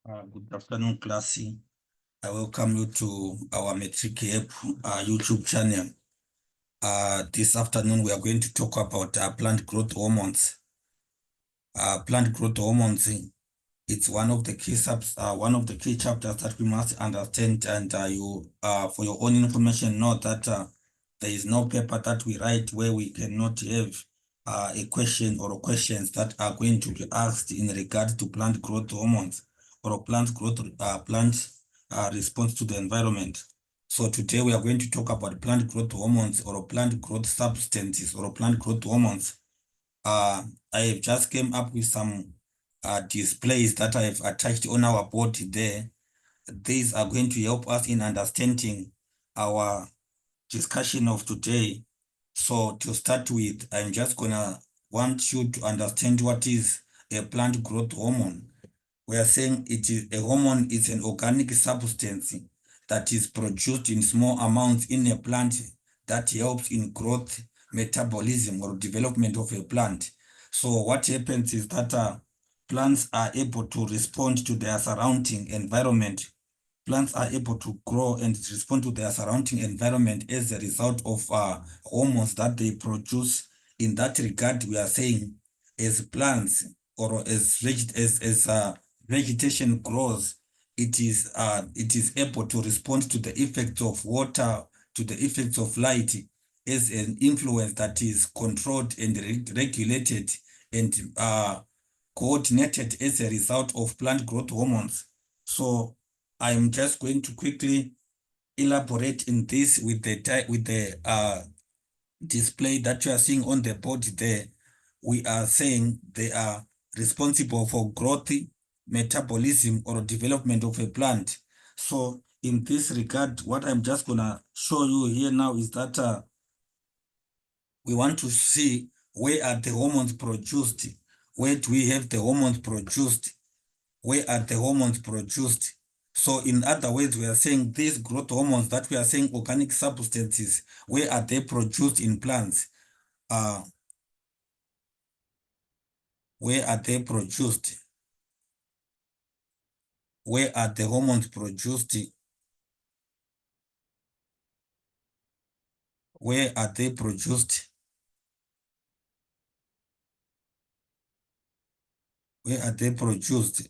Good afternoon, class. I welcome you to our Metric Help YouTube channel. This afternoon, we are going to talk about plant growth hormones. Plant growth hormones, it's one of the key chapters that we must understand. And you, for your own information, know that there is no paper that we write where we cannot have a question or questions that are going to be asked in regard to plant growth hormones or plant response to the environment. So today we are going to talk about plant growth hormones or plant growth substances or plant growth hormones. I have just came up with some displays that I have attached on our board there. These are going to help us in understanding our discussion of today. So to start with, I'm just gonna want you to understand what is a plant growth hormone. We are saying it is a hormone is an organic substance that is produced in small amounts in a plant that helps in growth, metabolism, or development of a plant. So what happens is that plants are able to respond to their surrounding environment. Plants are able to grow and respond to their surrounding environment as a result of hormones that they produce. In that regard, we are saying as plants or as vegetation grows, it is able to respond to the effects of water, to the effects of light as an influence that is controlled and regulated and coordinated as a result of plant growth hormones. So I'm just going to quickly elaborate in this with the display that you are seeing on the board there. We are saying they are responsible for growth, metabolism, or development of a plant. So in this regard, what I'm just gonna show you here now is that we want to see where are the hormones produced, where do we have the hormones produced, where are the hormones produced. So in other words, we are saying these growth hormones that we are saying organic substances, where are they produced in plants? Where are they produced? Where are the hormones produced? Where are they produced? Where are they produced?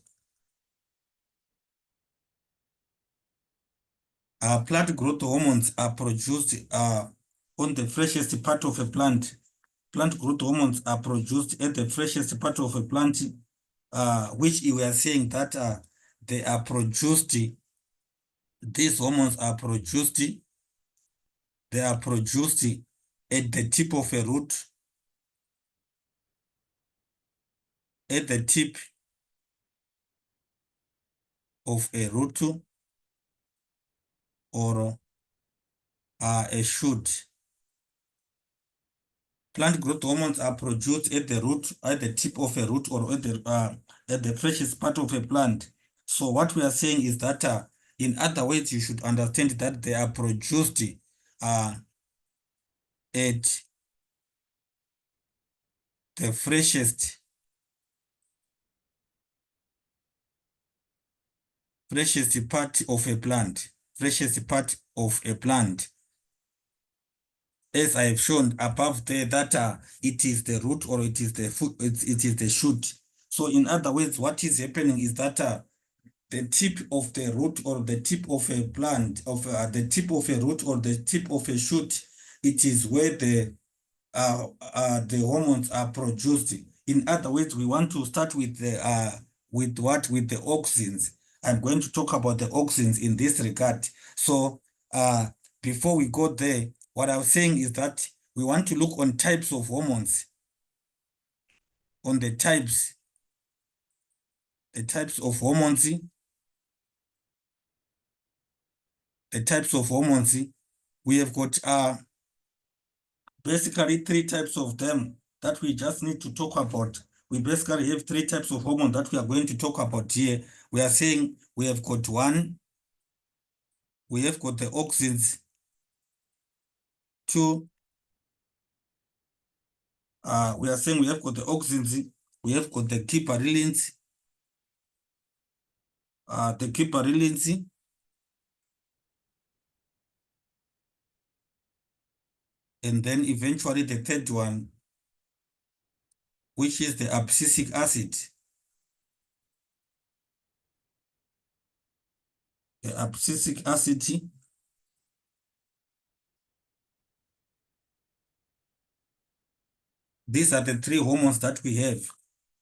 Plant growth hormones are produced on the freshest part of a plant. Plant growth hormones are produced at the freshest part of a plant, which we are saying that they are produced. These hormones are produced. They are produced at the tip of a root, at the tip of a root or a shoot. Plant growth hormones are produced at the root, at the tip of a root, or at the freshest part of a plant. So what we are saying is that, in other words, you should understand that they are produced at the freshest part of a plant, freshest part of a plant. As I have shown above there, that it is the root or it is the it is the shoot. So in other words, what is happening is that the tip of the root or the tip of a plant, of the tip of a root or the tip of a shoot, it is where the hormones are produced. In other words, we want to start with the with the auxins. I'm going to talk about the auxins in this regard. So before we go there, what I was saying is that we want to look on types of hormones, on the types of hormones, the types of hormones. We have got basically three types of them that we just need to talk about. We basically have three types of hormone that we are going to talk about here. We are saying we have got one, we have got the auxins. Two, we are saying we have got the auxins, we have got the gibberelins, the gibberelins, and then eventually the third one, which is the abscisic acid. The abscisic acid, these are the three hormones that we have.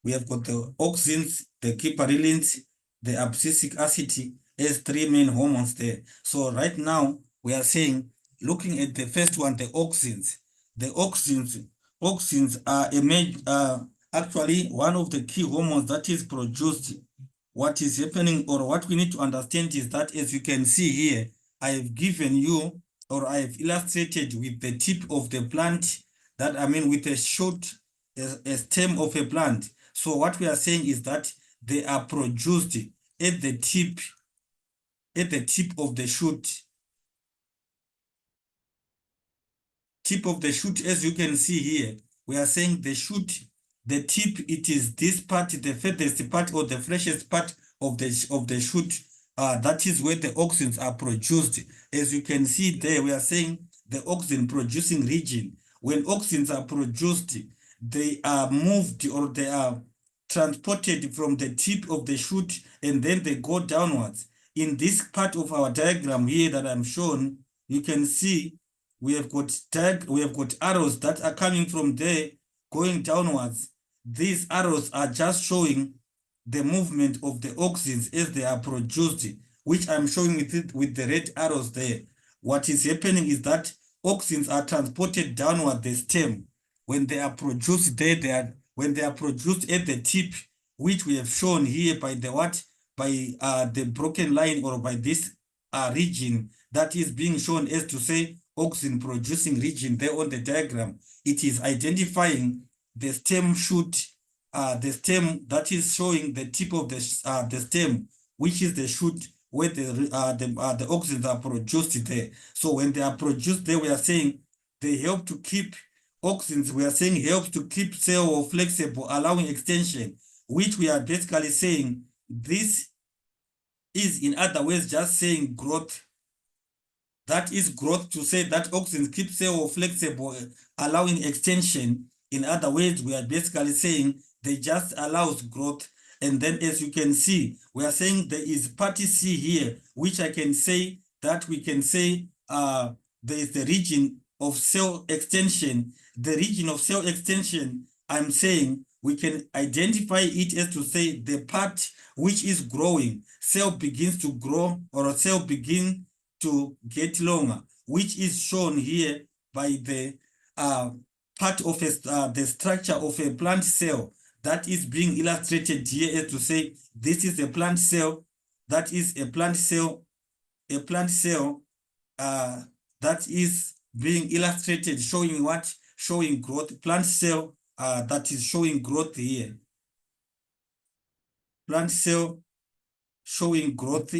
We have got the auxins, the gibberelins, the abscisic acid as three main hormones there. So right now we are saying, looking at the first one, the auxins. The auxins are actually one of the key hormones that is produced. What is happening, or what we need to understand, is that, as you can see here, I have given you, or I have illustrated with the tip of the plant, that I mean with a shoot, a stem of a plant. So what we are saying is that they are produced at the tip of the shoot. Tip of the shoot, as you can see here, we are saying the shoot, the tip, it is this part, the furthest part or the freshest part of the shoot. That is where the auxins are produced. As you can see there, we are saying the auxin producing region. When auxins are produced, they are moved, or they are transported from the tip of the shoot, and then they go downwards. In this part of our diagram here that I'm shown, you can see we have got arrows that are coming from there going downwards. These arrows are just showing the movement of the auxins as they are produced, which I'm showing with the red arrows there. What is happening is that auxins are transported downward the stem. When they are produced there, when they are produced at the tip, which we have shown here by the the broken line, or by this region that is being shown as to say auxin producing region there on the diagram. It is identifying the stem shoot, the stem that is showing the tip of the stem, which is the shoot where the auxins are produced there. So when they are produced there, we are saying they help to keep auxins, we are saying helps to keep cell wall flexible, allowing extension, which we are basically saying this is, in other words, just saying growth. That is growth, to say that auxins keep cell wall flexible, allowing extension. In other words, we are basically saying they just allows growth. And then, as you can see, we are saying there is part C here, which I can say that we can say there is the region of cell extension. The region of cell extension, I'm saying we can identify it as to say the part which is growing, cell begins to grow, or a cell begin to get longer, which is shown here by the part of the structure of a plant cell that is being illustrated here, as to say this is a plant cell, that is a plant cell, that is being illustrated, showing what? Showing growth. Plant cell that is showing growth here. Plant cell showing growth.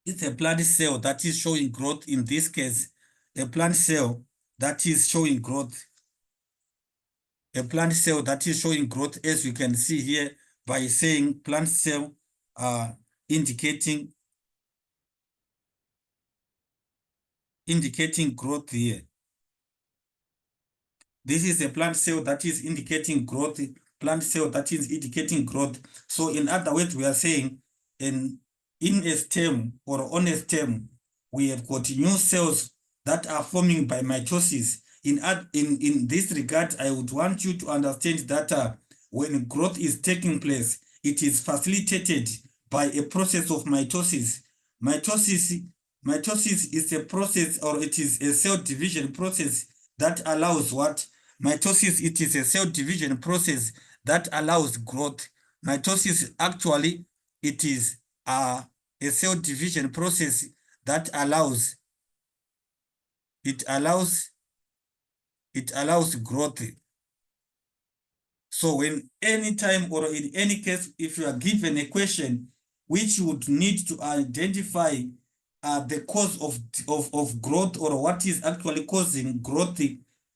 It's a plant cell that is showing growth. In this case, a plant cell that is showing growth. A plant cell that is showing growth, as you can see here, by saying plant cell indicating growth here. This is a plant cell that is indicating growth, plant cell that is indicating growth. So in other words, we are saying in a stem, or on a stem, we have got new cells that are forming by mitosis. In this regard, I would want you to understand that when growth is taking place, it is facilitated by a process of mitosis. Mitosis is a process, or it is a cell division process that allows what? Mitosis, it is a cell division process that allows growth. Mitosis, actually, it is a cell division process that allows growth. So when any time, or in any case, if you are given a question which you would need to identify the cause of growth, or what is actually causing growth,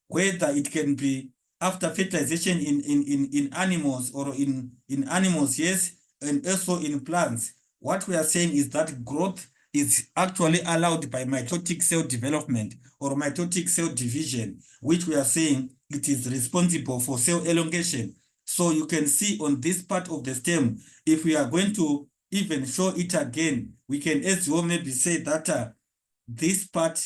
whether it can be after fertilization in animals, or in animals, yes, and also in plants. what we are saying is that growth is actually allowed by mitotic cell development or mitotic cell division, which we are saying it is responsible for cell elongation. So you can see on this part of the stem, if we are going to even show it again, we can as well maybe say that this part,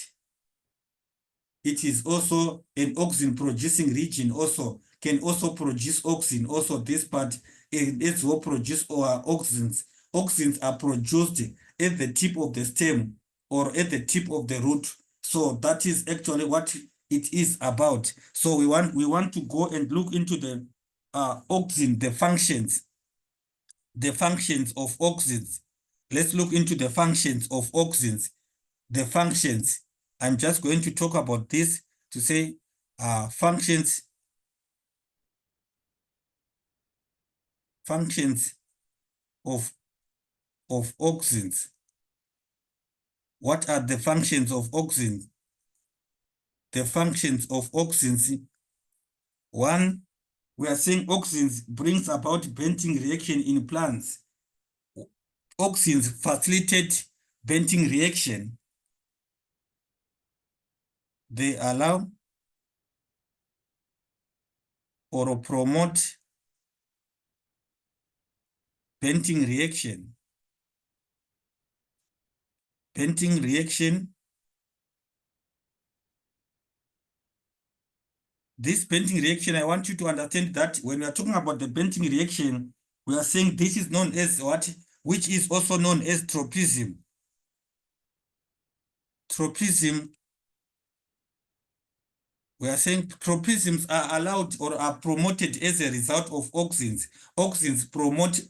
it is also an auxin producing region, also can also produce auxin. Also this part as well produce auxins. Auxins are produced at the tip of the stem or at the tip of the root. So that is actually what it is about. So we want to go and look into the auxin, the functions of auxins. Let's look into the functions of auxins. The functions. I'm just going to talk about this to say functions of auxins. What are the functions of auxins? The functions of auxins. One, we are saying auxins brings about bending reaction in plants. Auxins facilitate bending reaction. They allow or promote bending reaction. Bending reaction. This bending reaction, I want you to understand that when we are talking about the bending reaction, we are saying this is known as what? Which is also known as tropism. Tropism, we are saying tropisms are allowed or are promoted as a result of auxins. Auxins promote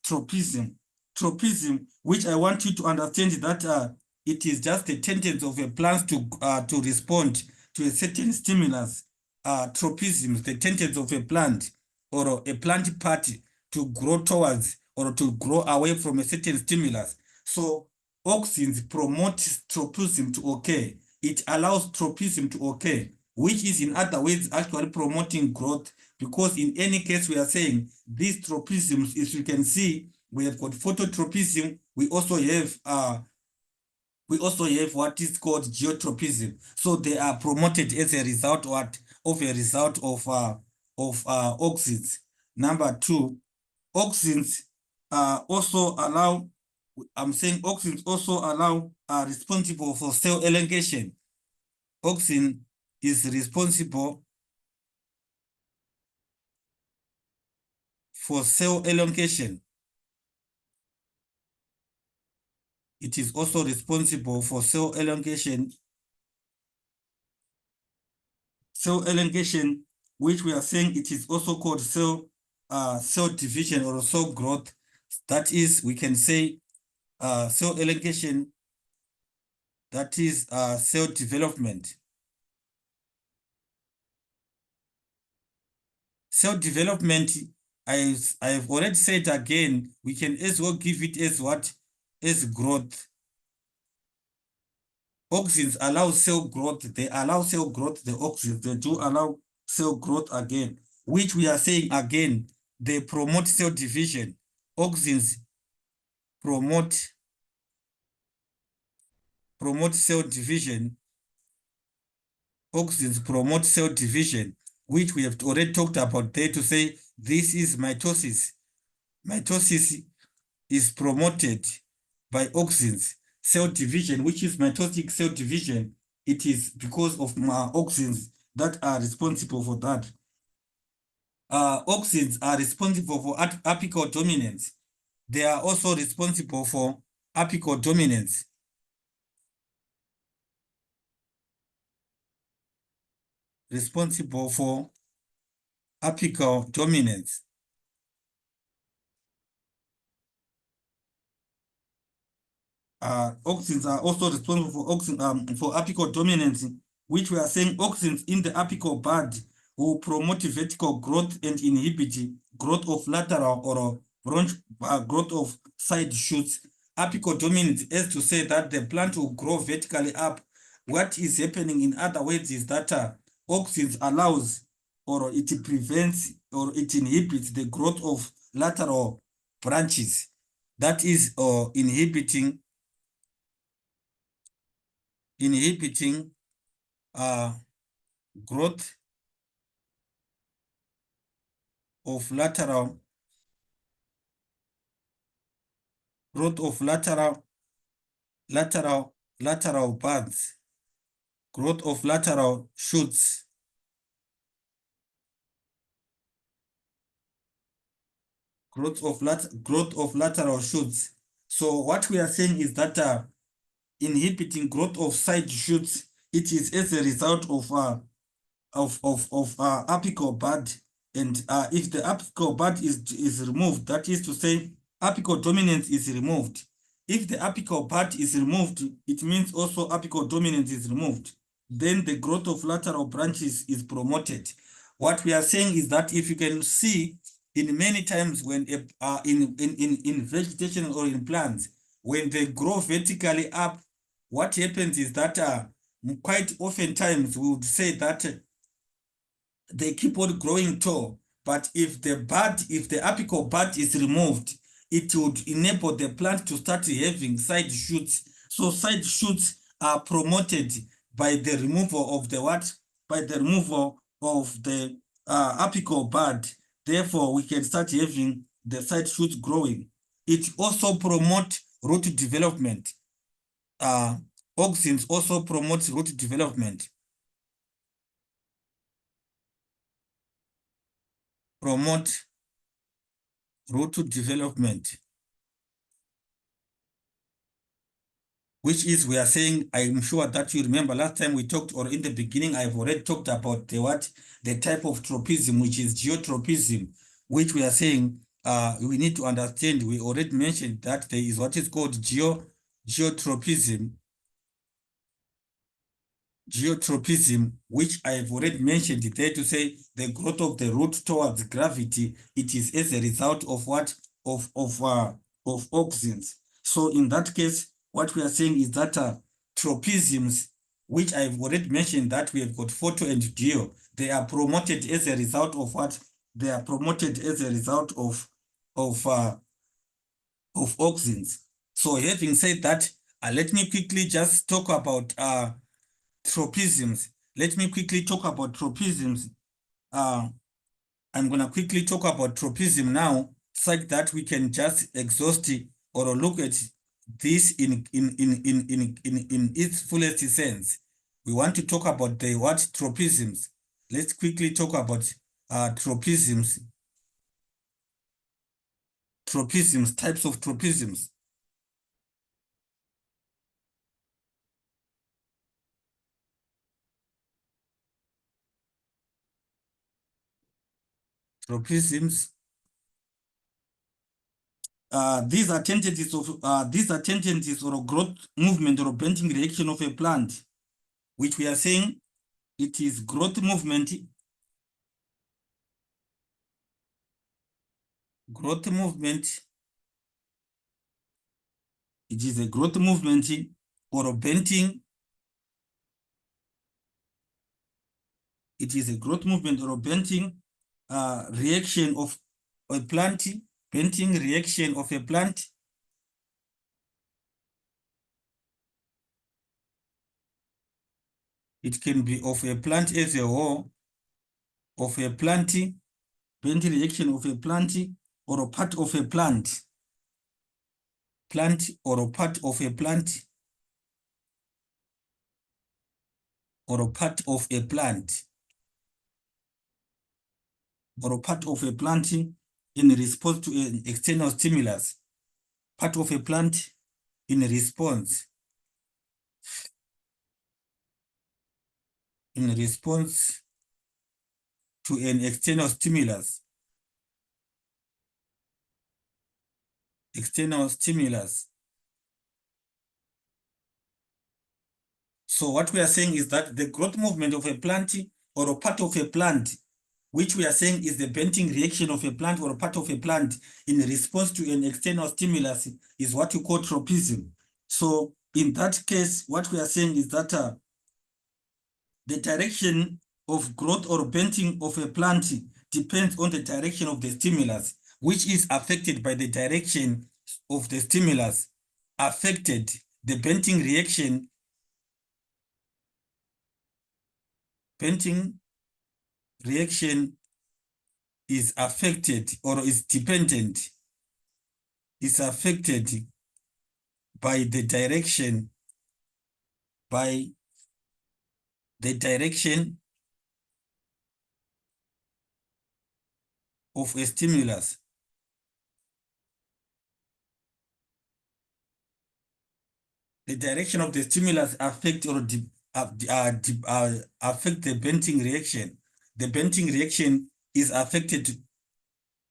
tropism. Tropism, which I want you to understand that it is just a tendency of a plant to respond to a certain stimulus. Tropism, the tendency of a plant or a plant party to grow towards or to grow away from a certain stimulus. So auxins promote tropism to occur. It allows tropism to occur, which is in other words actually promoting growth, because in any case we are saying these tropisms, as you can see, we have got phototropism. We also have what is called geotropism. So they are promoted as a result of auxins. Number two, auxins also allow. I'm saying auxins also allow are responsible for cell elongation. Auxin is responsible for cell elongation. It is also responsible for cell elongation. Cell elongation, which we are saying it is also called cell division or cell growth. That is, we can say cell elongation, that is cell development. Cell development, I've already said again, we can as well give it as what? As growth. Auxins allow cell growth. They allow cell growth, the auxins, they do allow cell growth again, which we are saying again, they promote cell division. Auxins promote cell division. Auxins promote cell division, which we have already talked about there to say this is mitosis. Mitosis is promoted by auxins. Cell division, which is mitotic cell division, it is because of auxins that are responsible for that. Auxins are responsible for apical dominance. They are also responsible for apical dominance. Responsible for apical dominance. Auxins are also responsible for apical dominance, which we are saying auxins in the apical bud will promote vertical growth and inhibit growth of lateral or growth of side shoots. Apical dominance is to say that the plant will grow vertically up. What is happening in other words is that auxins allows or it prevents or it inhibits the growth of lateral branches. that is inhibiting growth of lateral lateral buds, growth of lateral shoots, growth of lateral shoots. So what we are saying is that inhibiting growth of side shoots, it is as a result of apical bud, and if the apical bud is removed, that is to say apical dominance is removed. If the apical bud is removed, it means also apical dominance is removed. Then the growth of lateral branches is promoted. What we are saying is that if you can see in many times when in vegetation or in plants, when they grow vertically up, what happens is that quite often times we would say that they keep on growing tall, but if the apical bud is removed, it would enable the plant to start having side shoots. So side shoots are promoted by the removal of the what? By the removal of the apical bud. Therefore, we can start having the side shoots growing. It also promotes root development. Auxins also promotes root development. Promote root development, which is, we are saying, I'm sure that you remember last time we talked, or in the beginning, I've already talked about the type of tropism, which is geotropism, which we are saying we need to understand. We already mentioned that there is what is called geotropism, which I've already mentioned there to say the growth of the root towards gravity, it is as a result of what? Of auxins. So in that case, what we are saying is that tropisms, which I've already mentioned that we have got photo and geo, they are promoted as a result of what? They are promoted as a result of auxins. So having said that, let me quickly just talk about tropisms. Let me quickly talk about tropisms. I'm going to quickly talk about tropism now, such that we can just exhaust it or look at this in its fullest sense. We want to talk about the what? Tropisms. Let's quickly talk about tropisms. Tropisms, types of tropisms. Tropisms. These are tendencies or growth movement or bending reaction of a plant, which we are saying it is growth movement. Growth movement. It is a growth movement or a bending. It is a growth movement or a bending reaction of a plant. Bending reaction of a plant. It can be of a plant as a whole, of a plant, bending reaction of a plant, or a part of a plant. Plant or a part of a plant. Or a part of a plant. Or a part of a plant in response to an external stimulus. Part of a plant in response. In response to an external stimulus. External stimulus. So what we are saying is that the growth movement of a plant or a part of a plant, which we are saying is the bending reaction of a plant or a part of a plant in response to an external stimulus, is what you call tropism. So in that case, what we are saying is that the direction of growth or bending of a plant depends on the direction of the stimulus, which is affected by the direction of the stimulus affected the bending reaction. Bending reaction is affected or is dependent, is affected by the direction of a stimulus. The direction of the stimulus affect or affect the bending reaction. The bending reaction is affected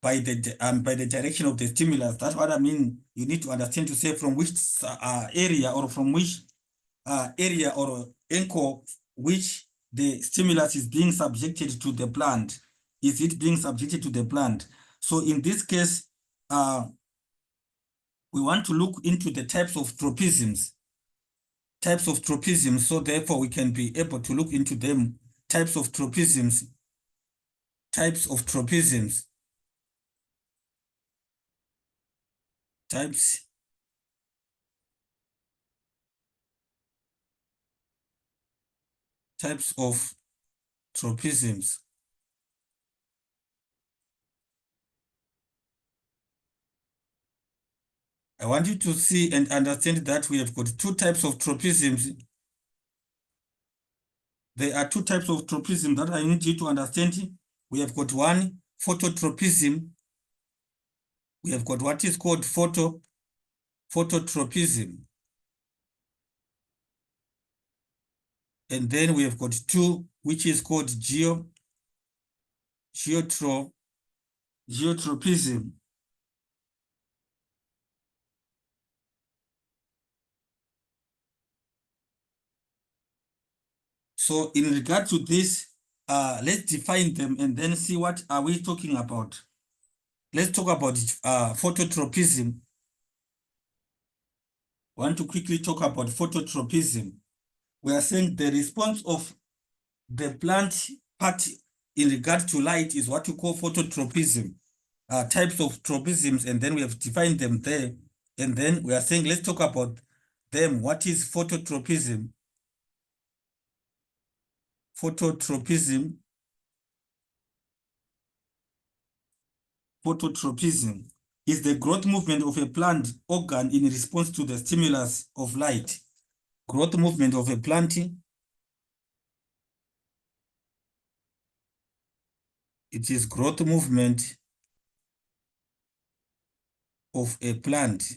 by the direction of the stimulus. That's what I mean. You need to understand to say from which area or from which area or anchor which the stimulus is being subjected to the plant. Is it being subjected to the plant? So in this case, we want to look into the types of tropisms. Types of tropisms, so therefore we can be able to look into them. Types of tropisms. Types of tropisms. Types of tropisms. I want you to see and understand that we have got two types of tropisms. There are two types of tropism that I need you to understand. We have got one, phototropism. We have got what is called phototropism. And then we have got two, which is called geotropism. So in regard to this, let's define them and then see what are we talking about. Let's talk about phototropism. I want to quickly talk about phototropism. We are saying the response of the plant part in regard to light is what you call phototropism. Types of tropisms, and then we have defined them there. And then we are saying, let's talk about them. What is phototropism? Phototropism. Phototropism is the growth movement of a plant organ in response to the stimulus of light. Growth movement of a plant. It is growth movement of a plant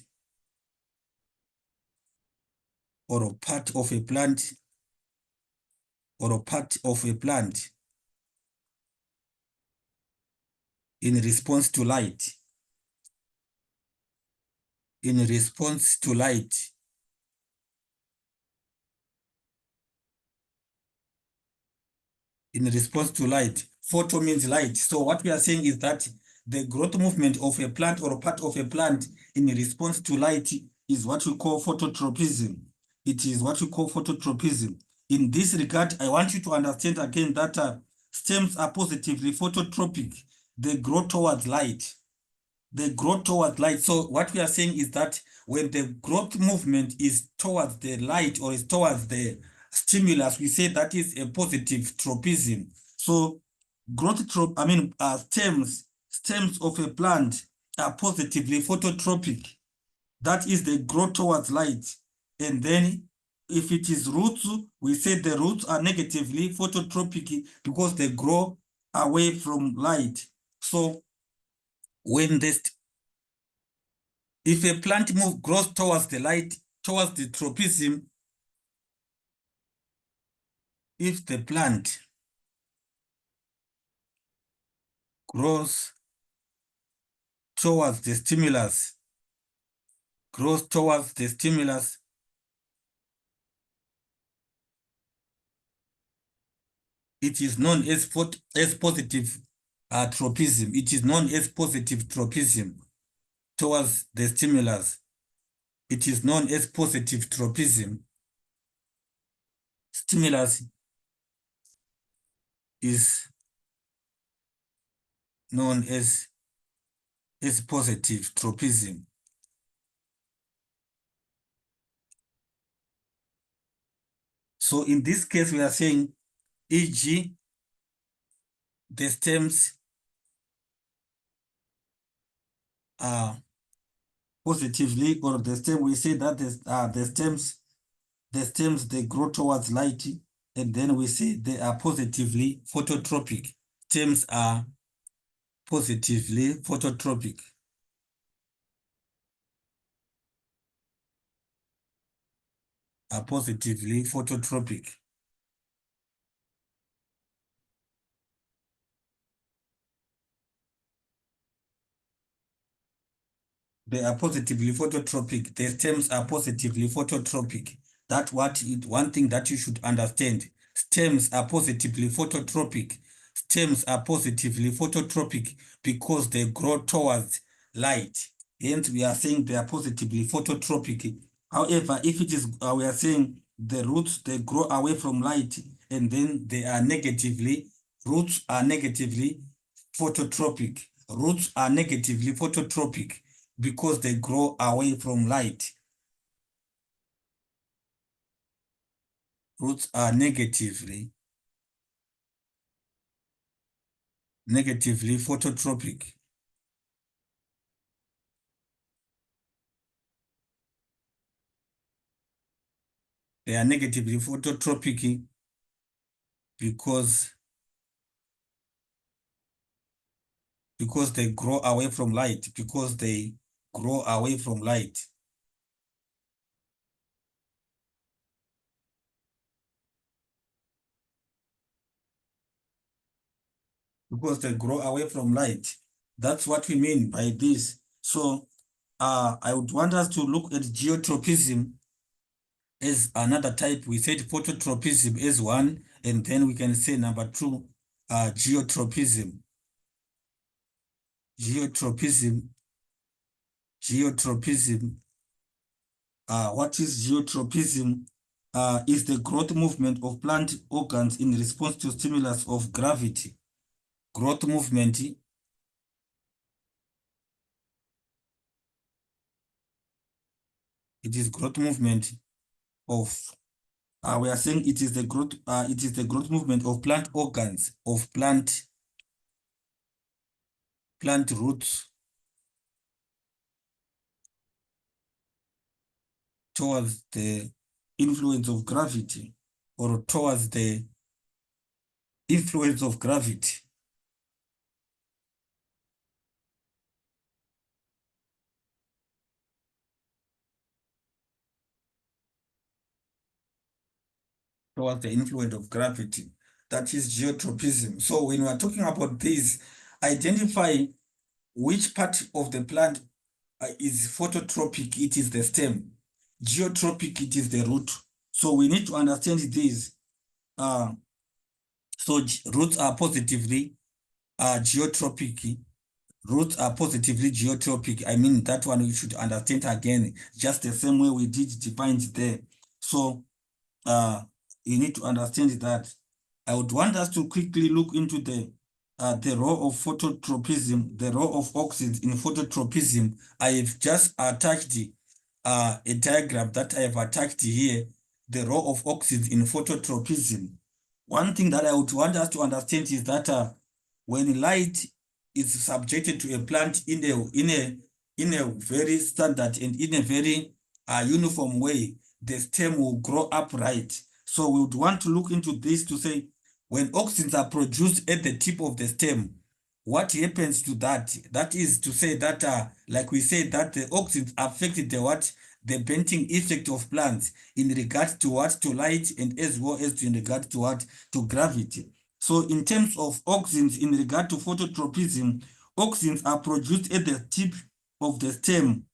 or a part of a plant or a part of a plant in response to light. In response to light. In response to light. Photo means light. So what we are saying is that the growth movement of a plant or a part of a plant in response to light is what we call phototropism. It is what we call phototropism. In this regard, I want you to understand again that stems are positively phototropic. They grow towards light. They grow towards light. So what we are saying is that when the growth movement is towards the light or is towards the stimulus, we say that is a positive tropism. So stems of a plant are positively phototropic. That is the growth towards light. And then if it is roots, we say the roots are negatively phototropic because they grow away from light. So when if a plant grows towards the light, towards the tropism, if the plant grows towards the stimulus, it is known as positive tropism. It is known as positive tropism towards the stimulus. It is known as positive tropism. Stimulus is known as positive tropism. So in this case, we are saying, e.g., the stems are positively, or the stem, we say that the stems, they grow towards light, and then we say they are positively phototropic. Stems are positively phototropic. Are positively phototropic. They are positively phototropic. The stems are positively phototropic. That's one thing that you should understand. Stems are positively phototropic. Stems are positively phototropic because they grow towards light. Hence, we are saying they are positively phototropic. However, if it is, we are saying the roots, they grow away from light, and then they are roots are negatively phototropic. Roots are negatively phototropic because they grow away from light. Roots are negatively phototropic. They are negatively phototropic because they grow away from light, because they grow away from light. Because they grow away from light. That's what we mean by this. So I would want us to look at geotropism as another type. We said phototropism as one, and then we can say number two, geotropism. Geotropism. What is geotropism? Is the growth movement of plant organs in response to stimulus of gravity. Growth movement. It is growth movement of. We are saying it is the growth. It is the growth movement of plant organs, of plant roots towards the influence of gravity, or towards the influence of gravity. Towards the influence of gravity. That is geotropism. So when we are talking about this, identify which part of the plant is phototropic. It is the stem. Geotropic, it is the root. So we need to understand this. So roots are positively geotropic. Roots are positively geotropic. I mean, that one we should understand again, just the same way we did define it there. So you need to understand that. I would want us to quickly look into the role of phototropism, the role of auxins in phototropism. I have just attached a diagram that I have attached here, the role of auxins in phototropism. One thing that I would want us to understand is that when light is subjected to a plant in a very standard and in a very uniform way, the stem will grow upright. So we would want to look into this to say, when auxins are produced at the tip of the stem, what happens to that? That is to say that, like we said, that the auxins affect the bending effect of plants in regard to to light, and as well as in regard to to gravity. So in terms of auxins in regard to phototropism, auxins are produced at the tip of the stem,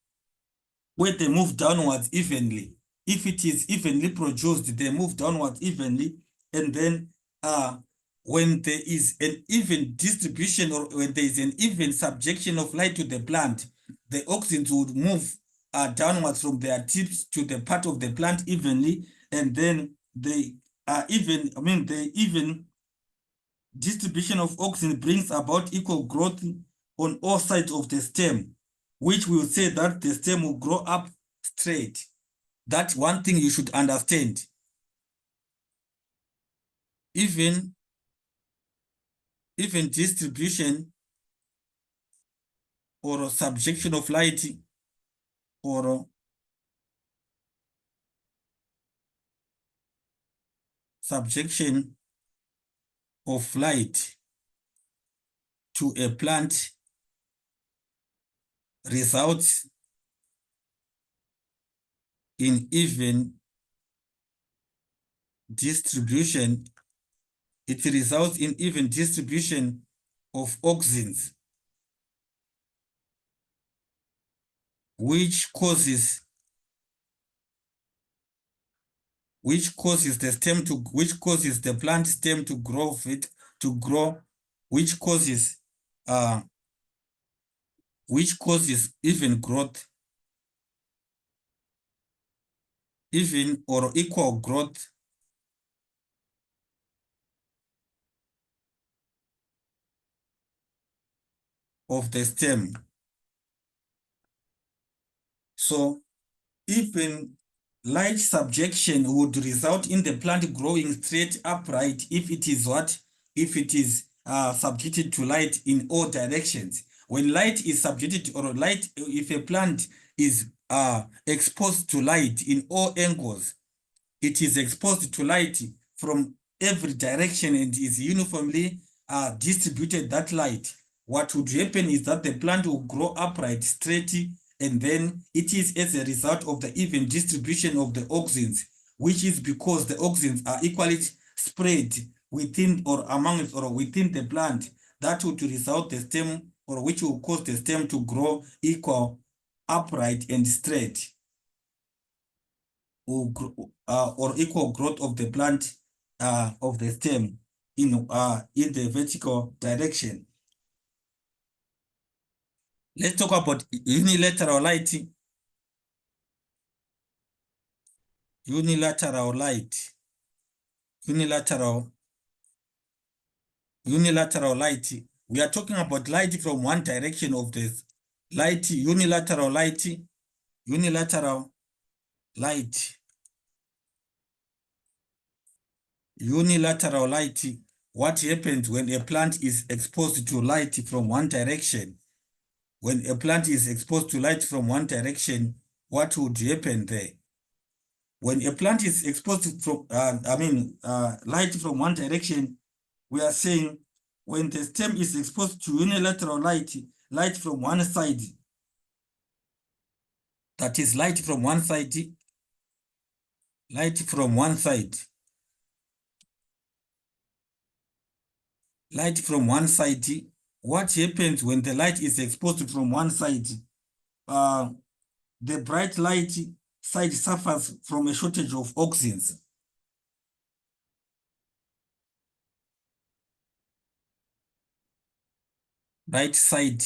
where they move downwards evenly. If it is evenly produced, they move downwards evenly, and then when there is an even distribution, or when there is an even subjection of light to the plant, the auxins would move downwards from their tips to the part of the plant evenly, and then the even distribution of auxin brings about equal growth on all sides of the stem, which will say that the stem will grow up straight. That's one thing you should understand. even distribution or subjection of light or subjection of light to a plant results in even distribution. It results in even distribution of auxins, which causes the plant stem to grow which causes even growth, even or equal growth of the stem. So even light subjection would result in the plant growing straight upright if it is subjected to light in all directions. When light is subjected if a plant is exposed to light in all angles, it is exposed to light from every direction and is uniformly distributed that light. What would happen is that the plant will grow upright, straight, and then it is as a result of the even distribution of the auxins, which is because the auxins are equally spread within or among or within the plant, that would result the stem, or which will cause the stem to grow upright and straight, or equal growth of the plant of the stem in the vertical direction. Let's talk about unilateral light. Unilateral light. Unilateral light. We are talking about light from one direction of this light. Unilateral light. Unilateral light. Unilateral light. What happens when a plant is exposed to light from one direction? When a plant is exposed to light from one direction, what would happen there? When a plant is exposed from, light from one direction, we are saying when the stem is exposed to unilateral light from one side, that is light from one side, light from one side, light from one side. What happens when the light is exposed from one side? The bright light side suffers from a shortage of auxins. Right side,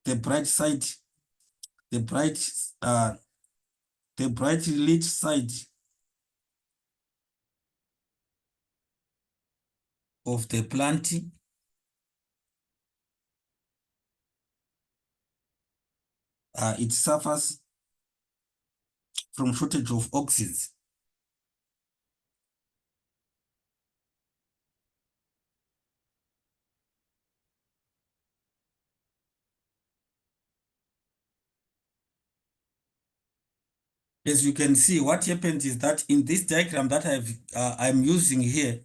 the bright side, the bright lit side of the plant it suffers from shortage of auxins. As you can see, what happens is that in this diagram that I'm using here,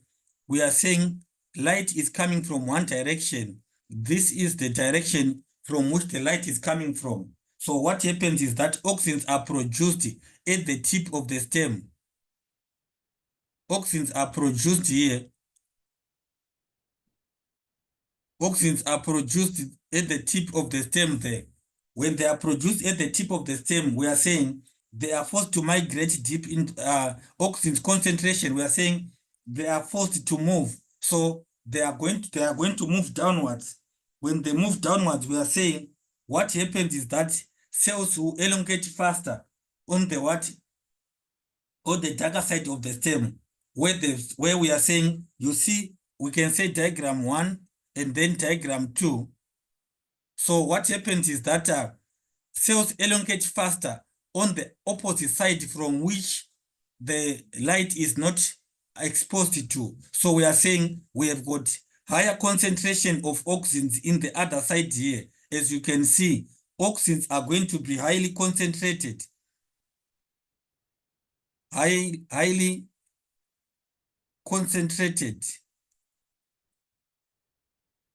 we are saying light is coming from one direction. This is the direction from which the light is coming from. So what happens is that auxins are produced at the tip of the stem. Auxins are produced here. Auxins are produced at the tip of the stem there. When they are produced at the tip of the stem, we are saying they are forced to migrate deep in auxins concentration. We are saying they are forced to move. So they are going to move downwards. When they move downwards, we are saying what happens is that cells will elongate faster on the darker side of the stem, where we are saying, you see, we can say diagram 1 and then diagram 2. So what happens is that cells elongate faster on the opposite side from which the light is not exposed to. So we are saying we have got higher concentration of auxins in the other side here. As you can see, auxins are going to be highly concentrated, highly concentrated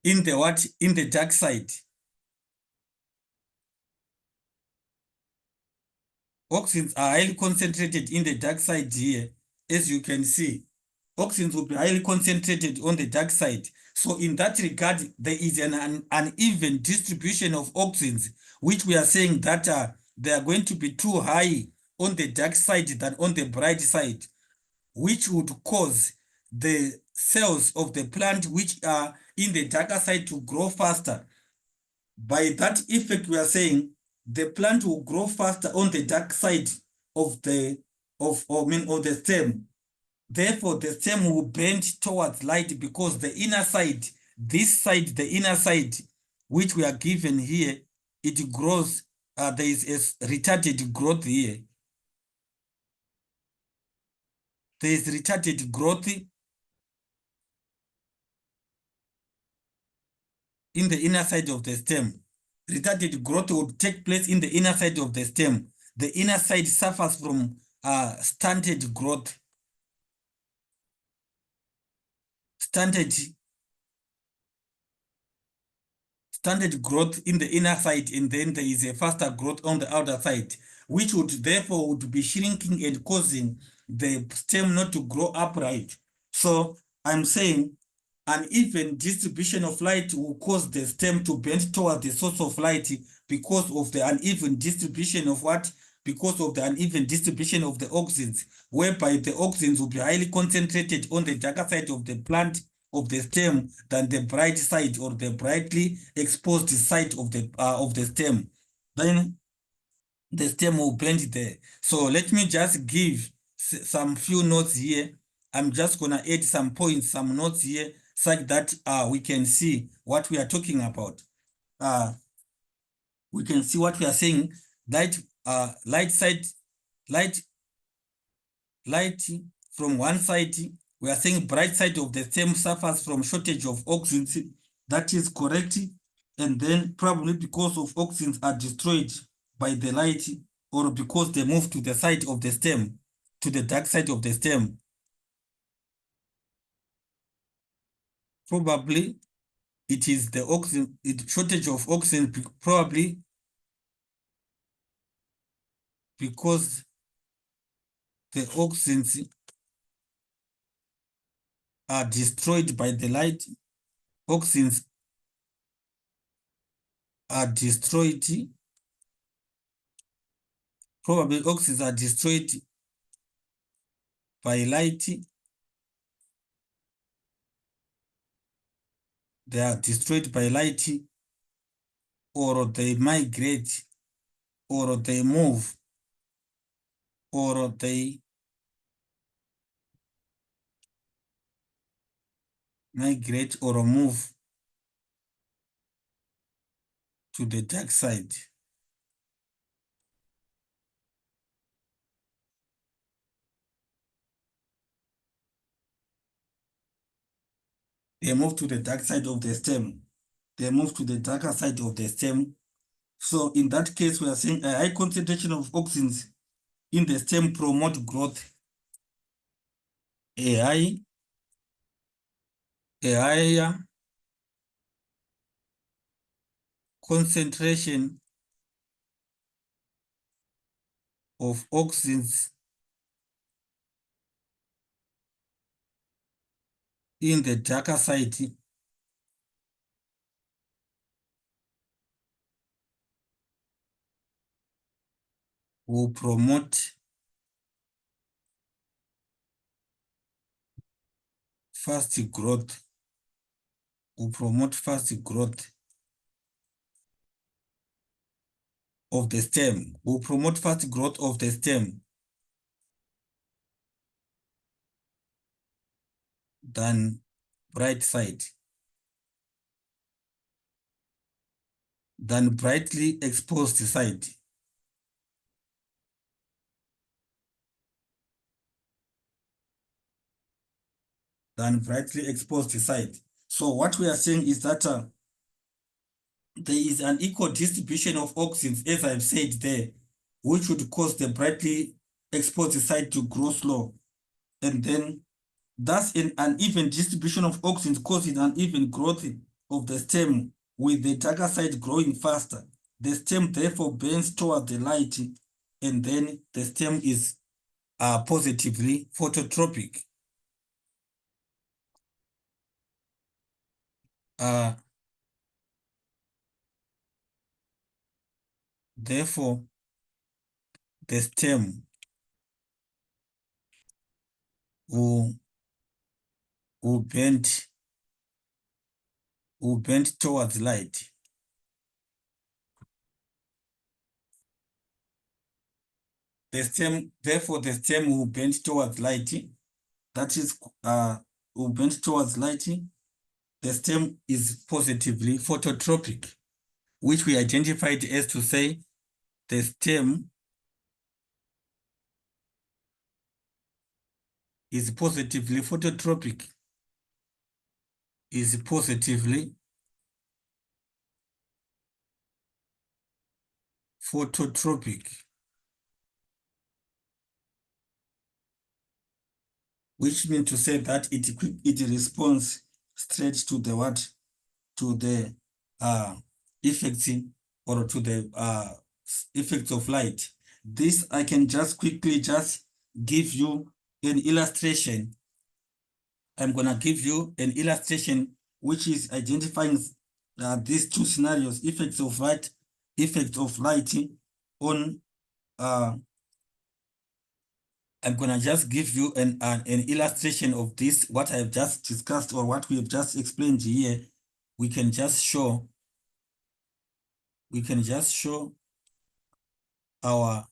in the what? In the dark side. Auxins are highly concentrated in the dark side here. As you can see, auxins will be highly concentrated on the dark side. So in that regard, there is an uneven distribution of auxins, which we are saying that they are going to be too high on the dark side than on the bright side, which would cause the cells of the plant which are in the darker side to grow faster. By that effect, we are saying the plant will grow faster on the dark side of the of the stem. Therefore, the stem will bend towards light because the inner side, this side, the inner side, which we are given here, it grows. There is a retarded growth here. There is retarded growth in the inner side of the stem. Retarded growth would take place in the inner side of the stem. The inner side suffers from stunted growth. Stunted growth in the inner side, and then there is a faster growth on the outer side, which would therefore would be shrinking and causing the stem not to grow upright. So I'm saying an even distribution of light will cause the stem to bend towards the source of light because of the uneven distribution of what? Because of the uneven distribution of the auxins, whereby the auxins will be highly concentrated on the darker side of the plant of the stem than the bright side or the brightly exposed side of the stem. Then the stem will bend there. So let me just give some few notes here. I'm just gonna add some points, some notes here, such that we can see what we are talking about. We can see what we are saying. Light side, light from one side. We are saying bright side of the stem suffers from shortage of auxins. That is correct. And then probably because of auxins are destroyed by the light, or because they move to the side of the stem, to the dark side of the stem. Probably it is the shortage of auxin, probably because the auxins are destroyed by the light. Auxins are destroyed. Probably auxins are destroyed by light. They are destroyed by light, or they migrate, or they move, or they migrate or move to the dark side. They move to the dark side of the stem. They move to the darker side of the stem. So in that case, we are saying a high concentration of auxins in the stem promote growth. A higher concentration of auxins in the darker side will promote fast growth, of the stem, will promote fast growth of the stem than bright side, than brightly exposed side. than brightly exposed side. So what we are saying is that there is an equal distribution of auxins, as I've said there, which would cause the brightly exposed side to grow slow. And then thus an uneven distribution of auxins causes uneven growth of the stem, with the darker side growing faster. The stem therefore bends toward the light, and then the stem is positively phototropic. Therefore, the stem will, will bend towards light. The stem, therefore, the stem will bend towards light. That is, will bend towards light. The stem is positively phototropic, which we identified as to say the stem is positively phototropic, is positively phototropic, which means to say that it responds straight to the what? To the effects or to the effects of light. This I can just quickly just give you an illustration. I'm gonna give you an illustration which is identifying these two scenarios: effects of light on I'm gonna just give you an illustration of this, what I've just discussed or what we have just explained here. We can just show our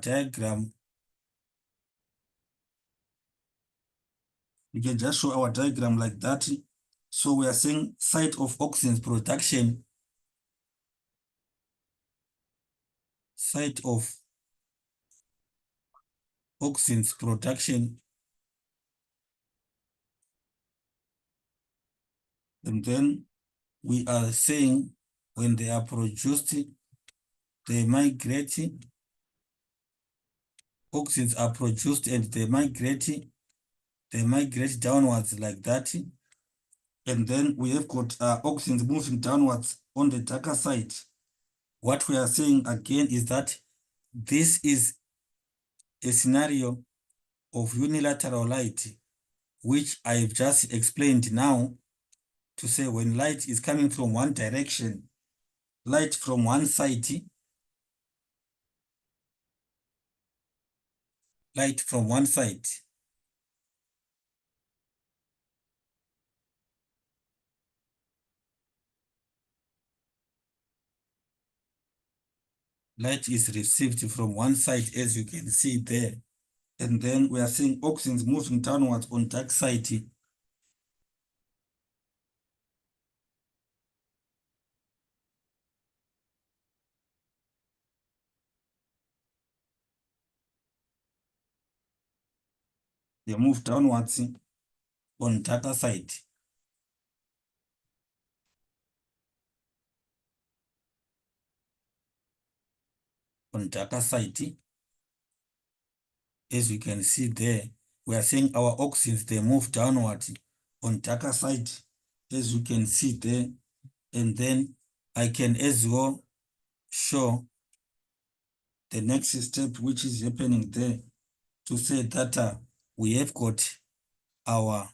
diagram. We can just show our diagram like that. So we are saying site of auxins production, site of auxins production, and then we are saying when they are produced, they migrate, auxins are produced and they migrate downwards like that. And then we have got auxins moving downwards on the darker side. What we are saying again is that this is a scenario of unilateral light, which I've just explained now, to say when light is coming from one direction, light from one side, light from one side, light is received from one side, as you can see there. And then we are seeing auxins moving downwards on dark side. They move downwards on darker side. On darker side, as you can see there, we are saying our auxins, they move downward on darker side, as you can see there. And then I can as well show the next step which is happening there, to say that we have got our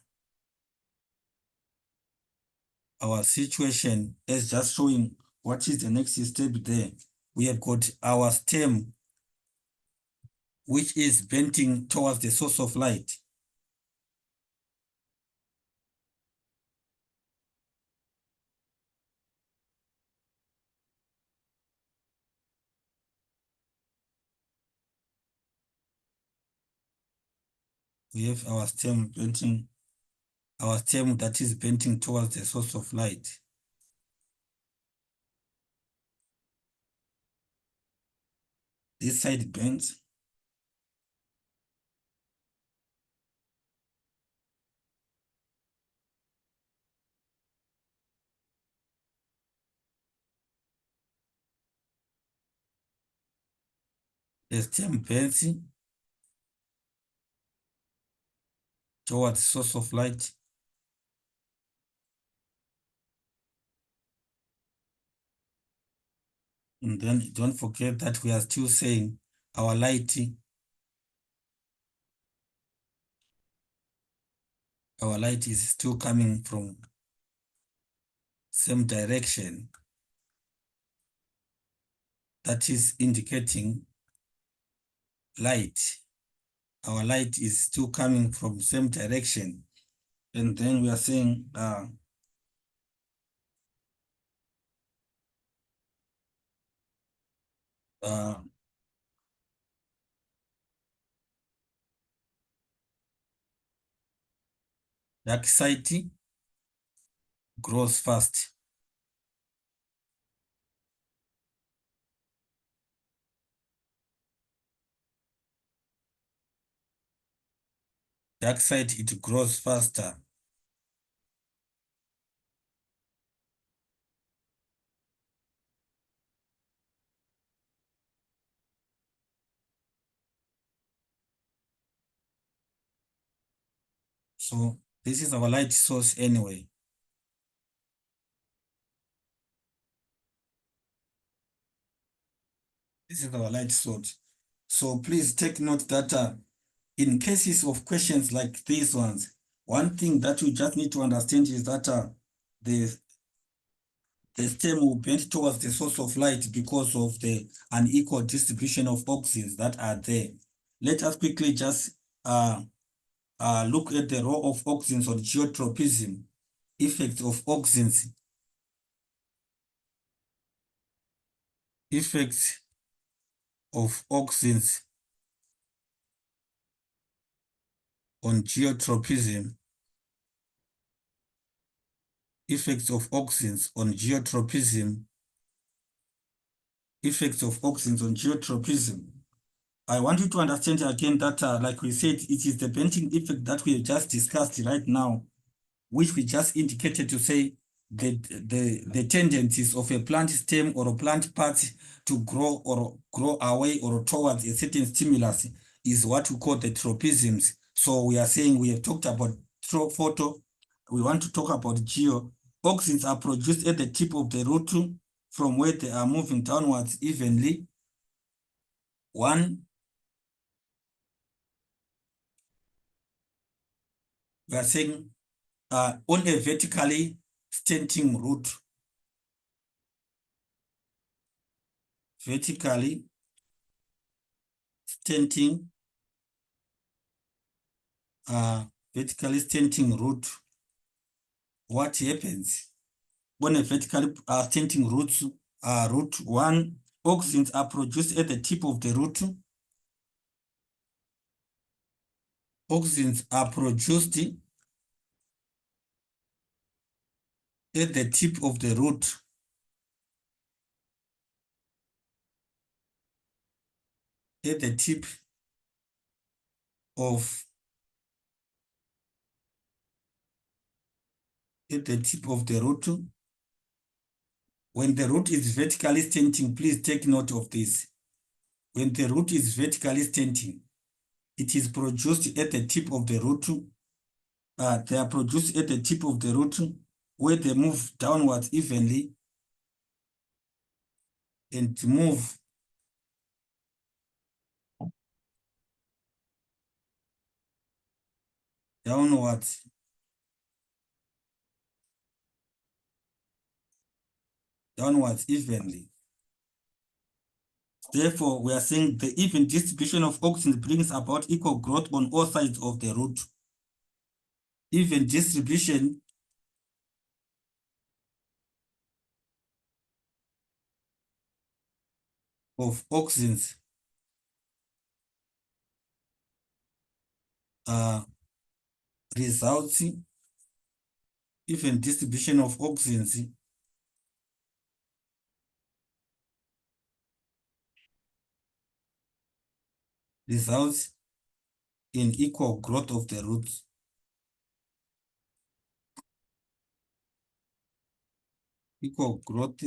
situation as just showing what is the next step there. We have got our stem, which is bending towards the source of light. We have our stem bending, our stem that is bending towards the source of light. This side bends. the stem bends towards source of light. And then don't forget that we are still saying our light is still coming from same direction. That is indicating light. Our light is still coming from same direction. And then we are saying dark side grows fast. Dark side, it grows faster. So this is our light source anyway. This is our light source. So please take note that in cases of questions like these ones, one thing that you just need to understand is that the stem will bend towards the source of light because of the unequal distribution of auxins that are there. Let us quickly just look at the role of auxins on geotropism, effects of auxins, effects of auxins on geotropism, effects of auxins on geotropism, effects of auxins on geotropism. I want you to understand again that, like we said, it is the bending effect that we have just discussed right now, which we just indicated to say that the tendencies of a plant stem or a plant part to grow or grow away or towards a certain stimulus is what we call the tropisms. So we are saying we have talked about photo, we want to talk about geo. Auxins are produced at the tip of the root from where they are moving downwards evenly. One, we are saying on a vertically stenting root, vertically stenting vertically stenting root. What happens when a vertically stenting root one, auxins are produced at the tip of the root. Auxins are produced at the tip of the root. At the tip of the root. When the root is vertically stenting, please take note of this. When the root is vertically stenting, it is produced at the tip of the root. They are produced at the tip of the root where they move downwards evenly and move downwards evenly. Therefore, we are saying the even distribution of auxins brings about equal growth on all sides of the root. Even distribution of auxins results, even distribution of auxins results in equal growth of the roots. Equal growth,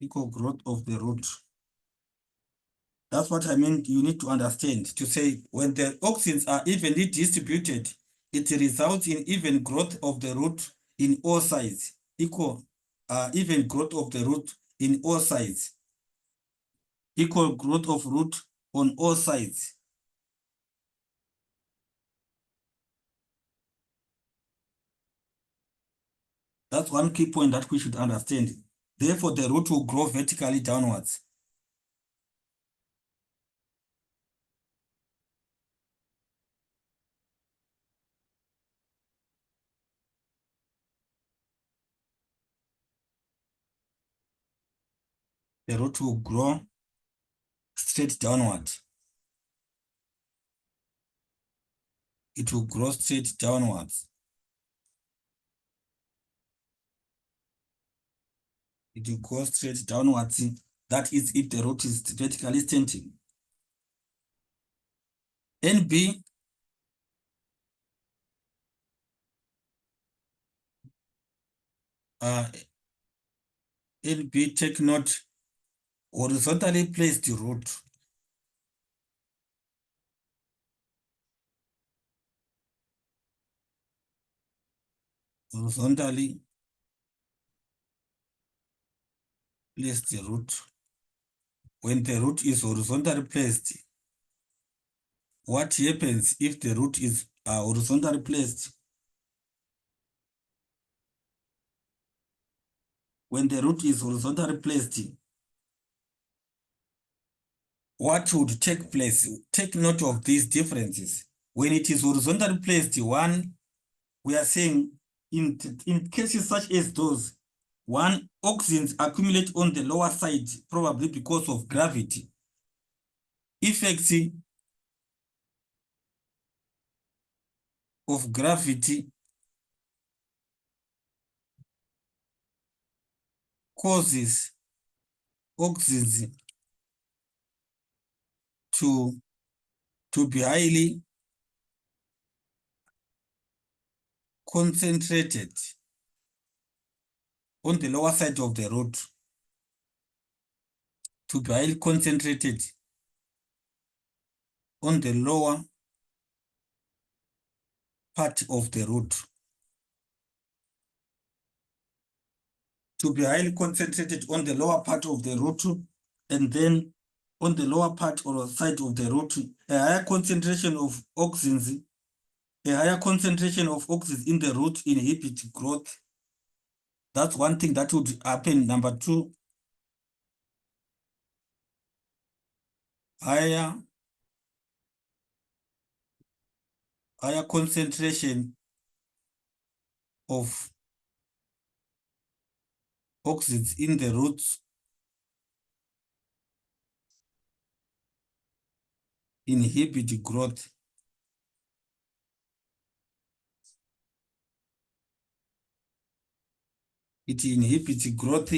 equal growth of the root. That's what I mean. You need to understand to say when the auxins are evenly distributed, it results in even growth of the root in all sides, equal even growth of the root in all sides, equal growth of root on all sides. That's one key point that we should understand. Therefore, the root will grow vertically downwards. The root will grow straight downward. It will grow straight downwards. It will go straight downwards. That is if the root is vertically standing. NB NB, take note, horizontally placed root. Horizontally placed root. When the root is horizontally placed, what happens if the root is horizontally placed? When the root is horizontally placed, what would take place? Take note of these differences. When it is horizontally placed, one, we are saying in cases such as those, one, auxins accumulate on the lower side, probably because of gravity. Effects of gravity causes auxins to be highly concentrated on the lower side of the root, to be highly concentrated on the lower part of the root, to be highly concentrated on the lower part of the root, and then on the lower part or side of the root, a higher concentration of auxins, in the root inhibit growth. That's one thing that would happen. Number two, higher concentration of auxins in the roots inhibit growth. It inhibits growth,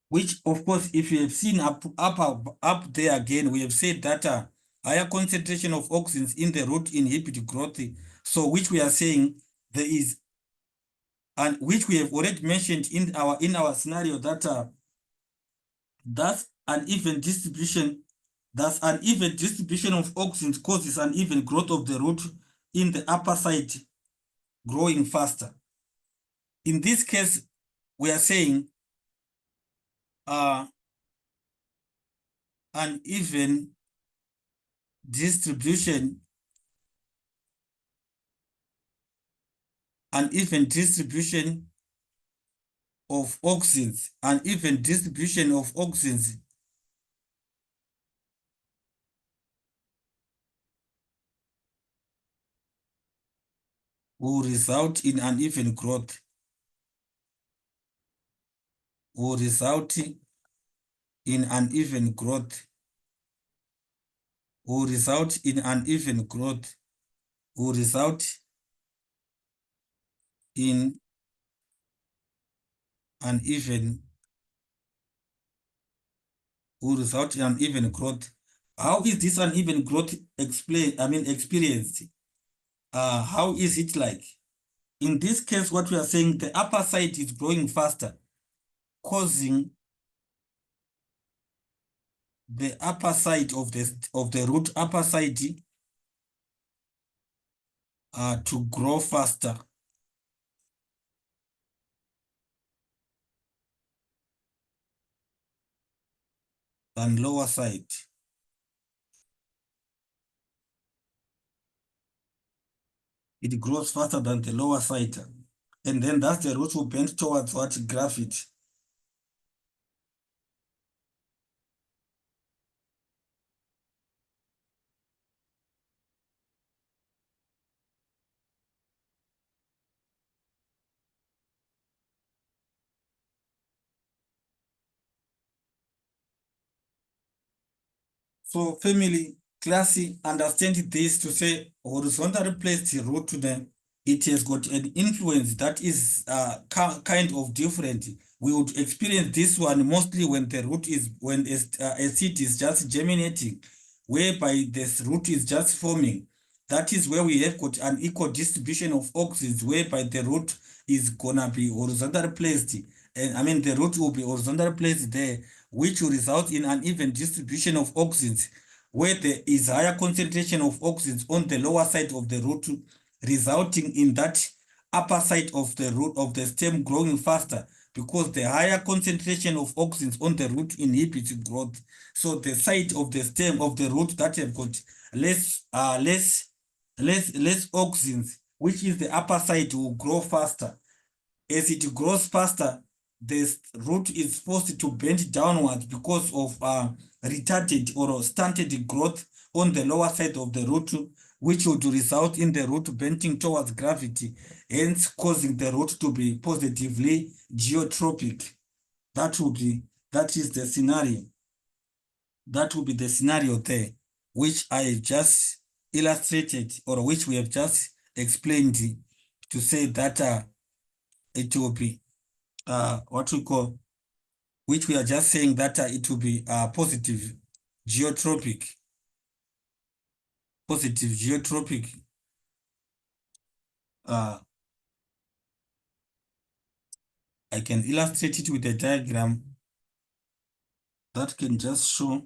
which of course, if you have seen up there again, we have said that higher concentration of auxins in the root inhibit growth. So which we are saying there is, and which we have already mentioned in our scenario, that that's an even distribution. Thus, an even distribution of auxins causes an even growth of the root in the upper side, growing faster. In this case, we are saying an even distribution, of auxins, will result in uneven growth, will result in uneven growth, will result in uneven growth, will result in uneven, will result in uneven growth. How is this uneven growth experienced? How is it like? In this case, what we are saying, the upper side is growing faster, causing the upper side of the root upper side to grow faster than lower side. It grows faster than the lower side. And then that's the root will bend towards what gravity. So family, classy, understand this to say horizontally placed root it has got an influence that is kind of different. We would experience this one mostly when the root is, when a seed is just germinating, whereby this root is just forming. That is where we have got an equal distribution of auxins, whereby the root is gonna be horizontally placed. And I mean, the root will be horizontally placed there, which will result in an even distribution of auxins, where there is higher concentration of auxins on the lower side of the root, resulting in that upper side of the root of the stem growing faster, because the higher concentration of auxins on the root inhibits growth. So the side of the stem of the root that have got less auxins, which is the upper side, will grow faster. As it grows faster, the root is forced to bend downwards because of retarded or stunted growth on the lower side of the root, which would result in the root bending towards gravity, hence causing the root to be positively geotropic. That is the scenario. That will be the scenario there, which I just illustrated, or which we have just explained, to say that it will be what we call, which we are just saying that it will be positive geotropic, positive geotropic. Uh, I can illustrate it with a diagram that can just show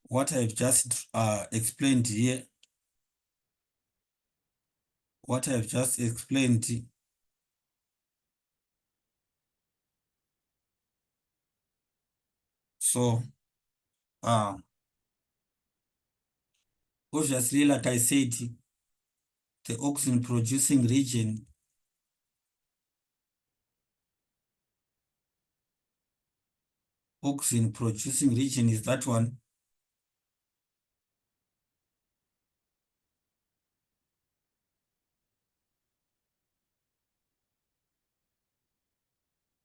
what I've just explained here. What I've just explained. So, obviously, like I said, the auxin producing region is that one.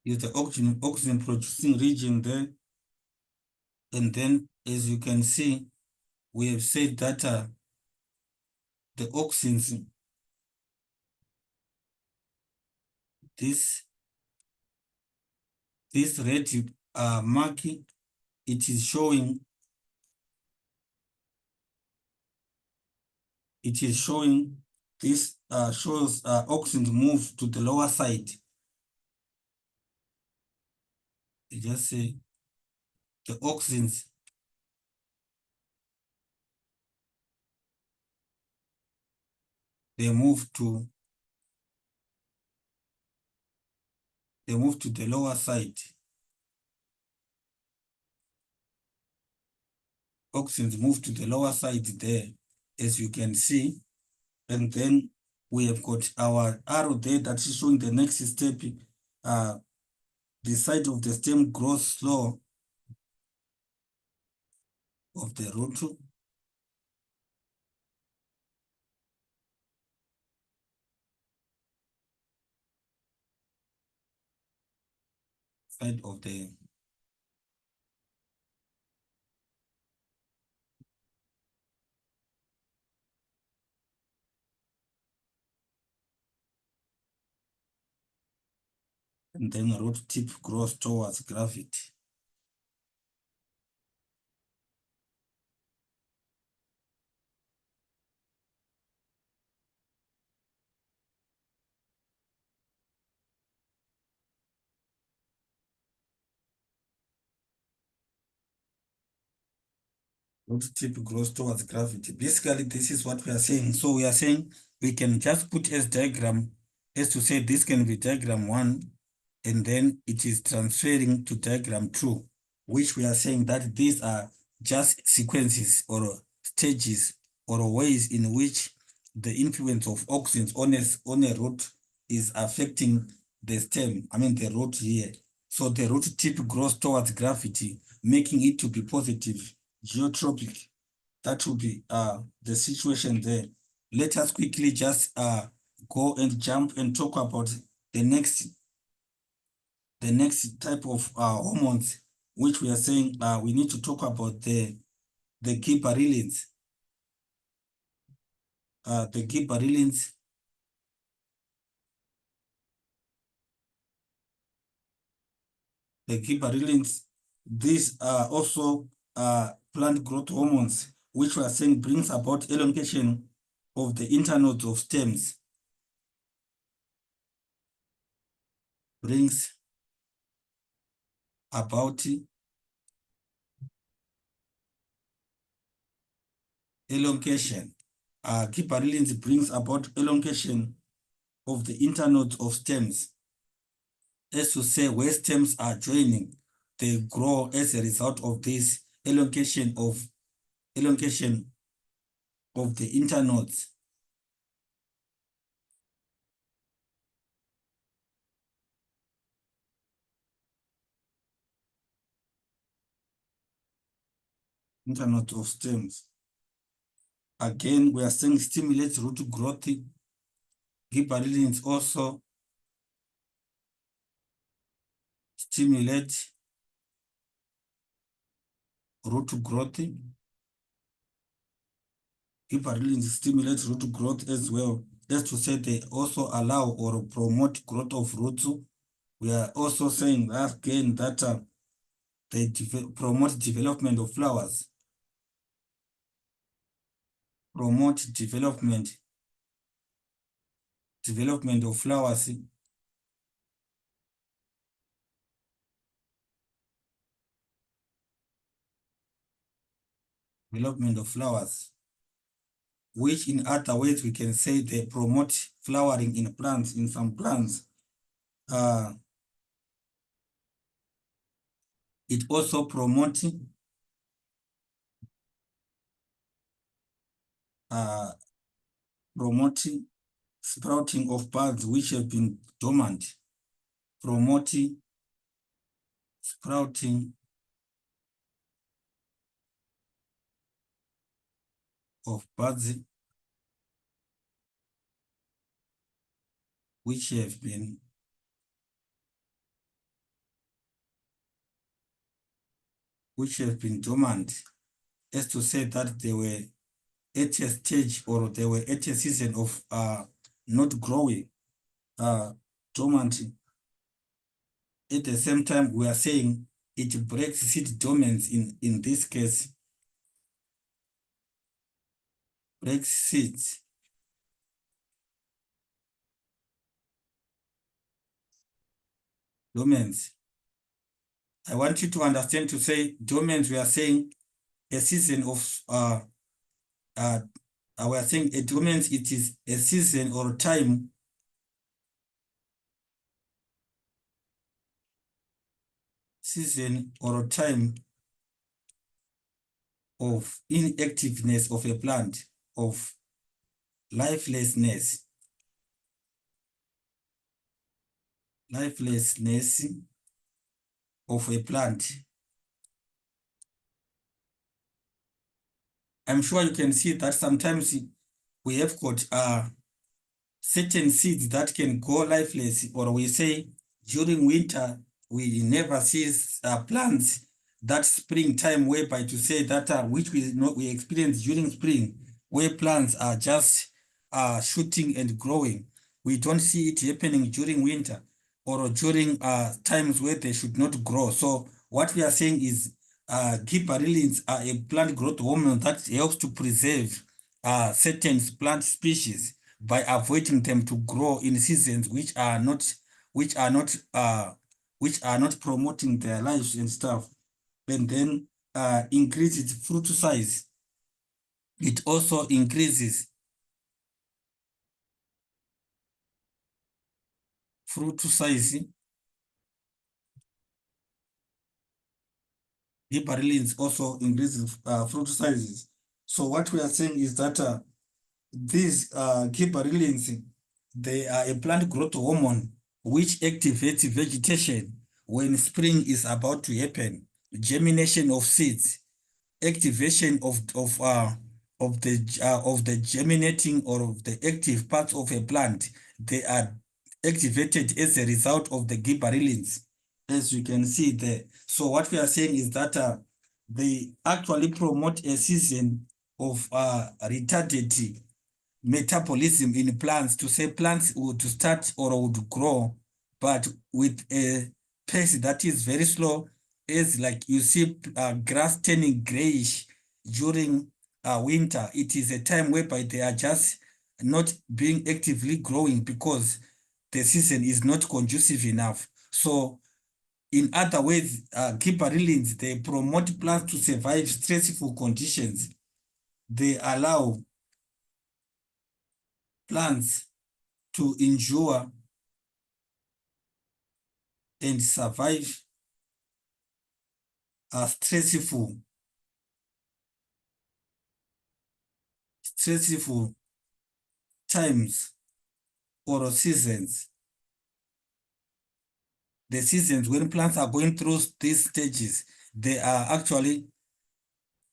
Is the auxin producing region there. And then, as you can see, we have said that the auxins, this red mark, it is showing this shows auxins move to the lower side. You just say the auxins they move to the lower side. Auxins move to the lower side there, as you can see. And then we have got our arrow there that is showing the next step. The side of the stem grows slow of the root. Side of the and then root tip grows towards gravity. root tip grows towards gravity. Basically, this is what we are saying. So we are saying we can just put as diagram, as to say this can be diagram 1, and then it is transferring to diagram 2, which we are saying that these are just sequences or stages or ways in which the influence of auxins on a root is affecting the stem, I mean the root here. So the root tip grows towards gravity, making it to be positive, geotropic. That will be the situation there. Let us quickly just go and jump and talk about the next type of hormones, which we are saying we need to talk about the gibberelins. The gibberelins. The gibberelins, these are also plant growth hormones, which we are saying brings about elongation of the internodes of stems. Brings about elongation. Gibberelins brings about elongation of the internodes of stems. As to say, where stems are joining, they grow as a result of this elongation of the internodes. Internodes of stems. Again, we are saying stimulates root growth. Gibberelins also stimulate root growth. Gibberelins stimulate root growth as well. That's to say they also allow or promote growth of roots. We are also saying that again that they promote development of flowers. Promote development of flowers. Development of flowers, which in other words we can say they promote flowering in plants, in some plants. It also promotes promoting sprouting of buds which have been dormant. Promoting sprouting of buds which have been dormant, as to say that they were at a stage or they were at a season of not growing, dormant. At the same time, we are saying it breaks seed dormants in this case, breaks seeds. Dormants. I want you to understand to say dormants, we are saying a season of we are saying a dormant, it is a season or time of inactiveness of a plant, of lifelessness of a plant. I'm sure you can see that sometimes we have got certain seeds that can go lifeless, or we say during winter we never see plants that springtime, whereby to say that which we experience during spring, where plants are just shooting and growing. We don't see it happening during winter or during times where they should not grow. So what we are saying is gibberellins are a plant growth hormone that helps to preserve certain plant species by avoiding them to grow in seasons which are not promoting their lives and stuff. And then increases fruit size. It also increases fruit size. Gibberellins also increases fruit sizes. So what we are saying is that these gibberellins, they are a plant growth hormone which activates vegetation when spring is about to happen, germination of seeds, activation of the germinating or of the active parts of a plant. They are activated as a result of the gibberellins, as you can see there. So what we are saying is that they actually promote a season of retarded metabolism in plants, to say plants would start or would grow, but with a pace that is very slow, as like you see grass turning grayish during winter. It is a time whereby they are just not being actively growing because the season is not conducive enough. So in other words, gibberellins, they promote plants to survive stressful conditions. They allow plants to endure and survive stressful times or seasons. The seasons when plants are going through these stages, they are actually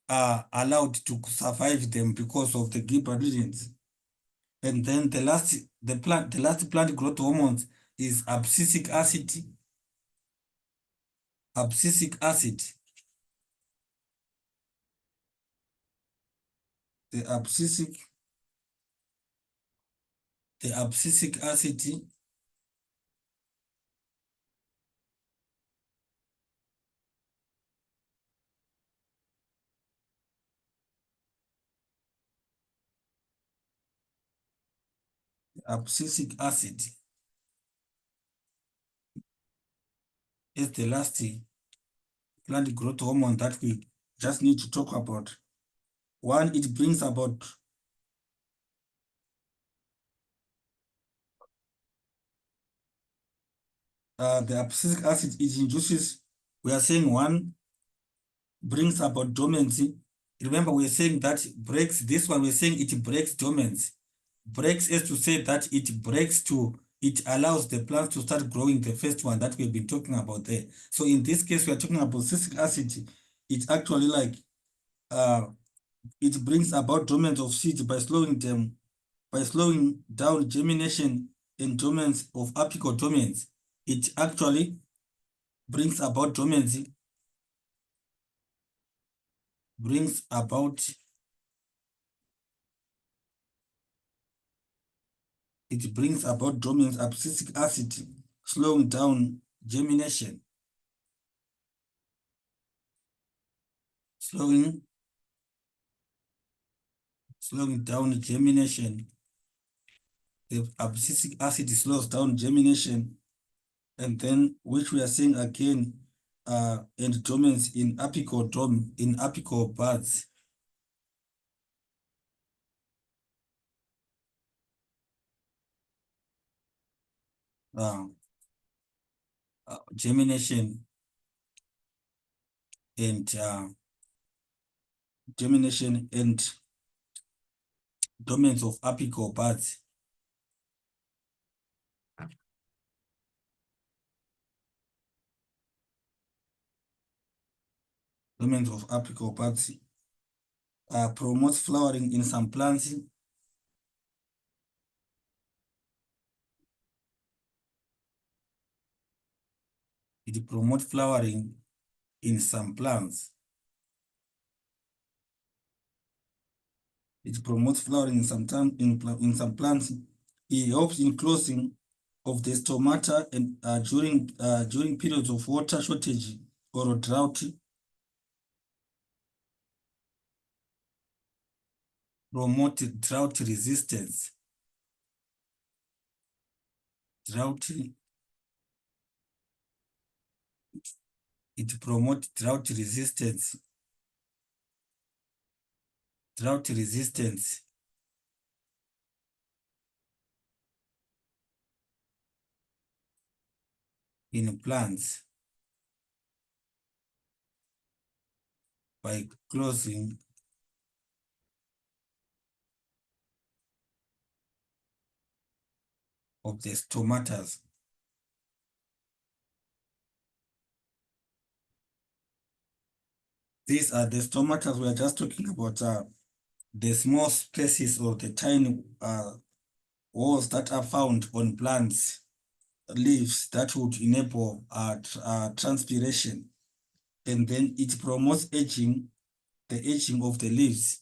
allowed to survive them because of the gibberellins. And then the last plant growth hormones is abscisic acid. Abscisic acid. The abscisic acid abscisic acid is the last plant growth hormone that we just need to talk about. One, it brings about the abscisic acid, it induces, we are saying one brings about dormancy. Remember, we're saying that breaks, this one we're saying it breaks dormancy. Breaks is to say that it allows the plant to start growing, the first one that we've been talking about there. So in this case, we are talking about citric acid. It's actually like, it brings about dormant of seeds by slowing down germination and dormants of apical dormants. It actually brings about dormancy, brings about dormant abscisic acid, slowing down germination, slowing down germination. The abscisic acid slows down germination, and then which we are saying again, and dormants in apical buds. Uh, Germination and dormants of apical buds. Dormants of apical buds promotes flowering in some plants. It promotes flowering in some plants. It promotes flowering in some plants. It helps in closing of the stomata and during periods of water shortage or drought. Promote drought resistance. It promotes drought resistance. drought resistance in plants by closing of the stomatas. These are the stomatas we are just talking about, the small spaces or the tiny walls that are found on plants leaves that would enable transpiration, and then it promotes aging, the aging of the leaves.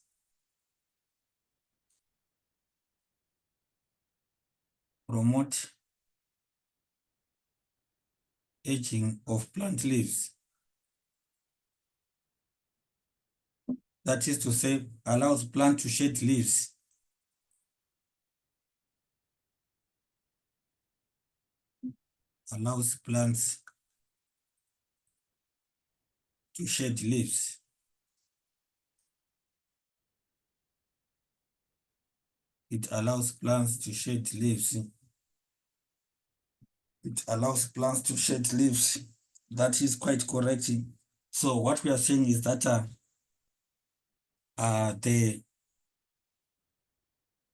Promote aging of plant leaves. That is to say, allows plant to shed leaves. Allows plants to shed leaves. It allows plants to shed leaves. It allows plants to shed leaves. That is quite correct. So what we are saying is that the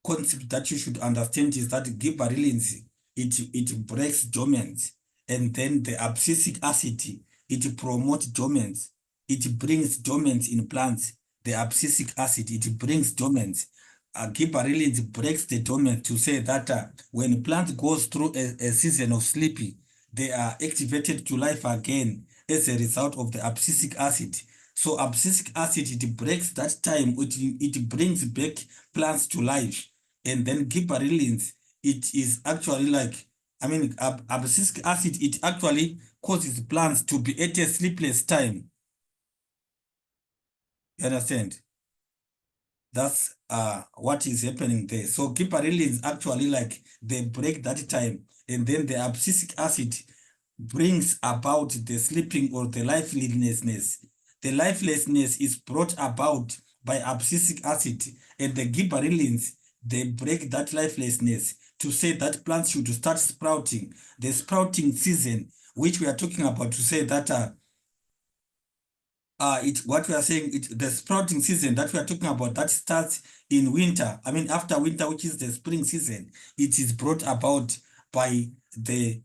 concept that you should understand is that gibberellins, it breaks dormants, and then the abscisic acid, it promotes dormants. It brings dormants in plants. The abscisic acid, it brings dormants. Gibberellins breaks the dormant to say that when plant goes through a season of sleeping, they are activated to life again as a result of the abscisic acid. So abscisic acid, it breaks that time, it brings back plants to life. And then gibberellins, it is actually like, I mean, abscisic acid, it actually causes plants to be at a sleepless time. You understand? That's what is happening there. So gibberellins actually like they break that time, and then the abscisic acid brings about the sleeping or the lifelessness. The lifelessness is brought about by abscisic acid, and the gibberellins, they break that lifelessness to say that plants should start sprouting. The sprouting season, which we are talking about, to say that what we are saying, the sprouting season that we are talking about, that starts in winter. I mean, after winter, which is the spring season, it is brought about by the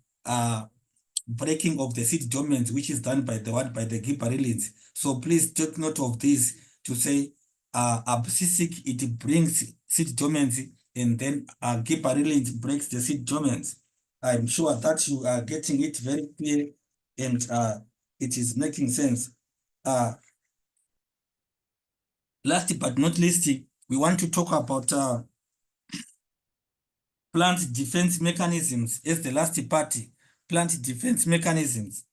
breaking of the seed dormants, which is done by the gibberellins. So please take note of this to say abscisic, it brings seed dormants, and then gibberellins breaks the seed dormants. I'm sure that you are getting it very clear, and it is making sense. Last but not least, we want to talk about plant defense mechanisms as the last part. Plant defense mechanisms.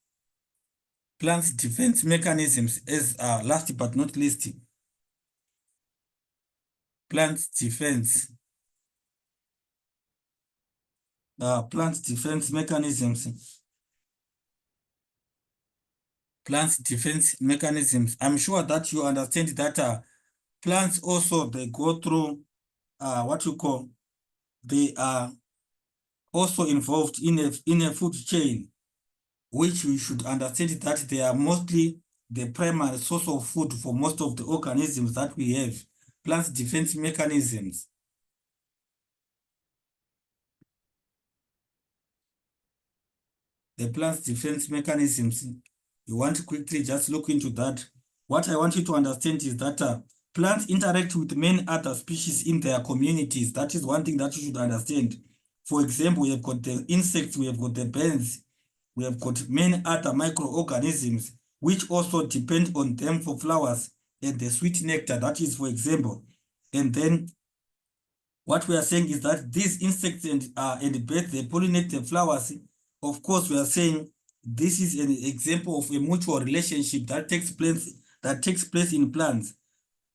Plant defense mechanisms as last but not least. Plant defense. Plant defense mechanisms. Plant defense mechanisms. I'm sure that you understand that plants also, they go through what you call, they are also involved in a food chain, which we should understand that they are mostly the primary source of food for most of the organisms that we have. Plant defense mechanisms. The plant defense mechanisms, you want to quickly just look into that. What I want you to understand is that plants interact with many other species in their communities. That is one thing that you should understand. For example, we have got the insects, we have got the birds, we have got many other microorganisms which also depend on them for flowers and the sweet nectar, that is, for example. And then what we are saying is that these insects and birds, they pollinate the flowers. Of course, we are saying this is an example of a mutual relationship that takes place in plants.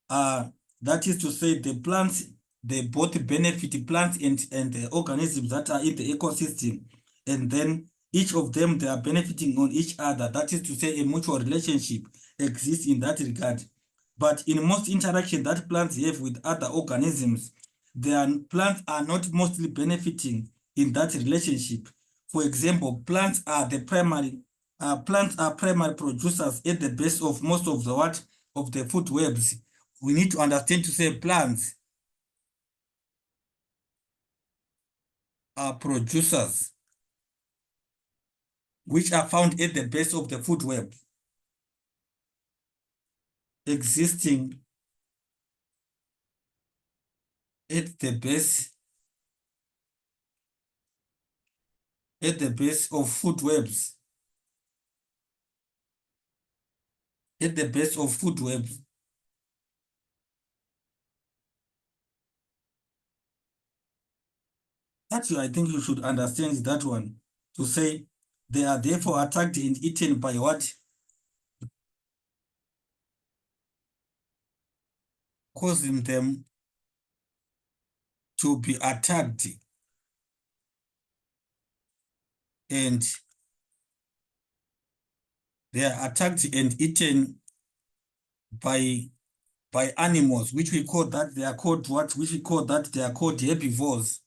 That is to say, the plants, they both benefit plants and the organisms that are in the ecosystem. And then each of them, they are benefiting on each other. That is to say, a mutual relationship exists in that regard. But in most interaction that plants have with other organisms, plants are not mostly benefiting in that relationship. For example, plants are primary producers at the base of most of the of the food webs. We need to understand to say plants are producers which are found at the base of the food web, existing at the base of food webs, at the base of food webs. That I think you should understand that one, to say they are therefore attacked and eaten by what? Causing them to be attacked and they are attacked and eaten by animals, which we call that they are called what? Which we call that they are called herbivores.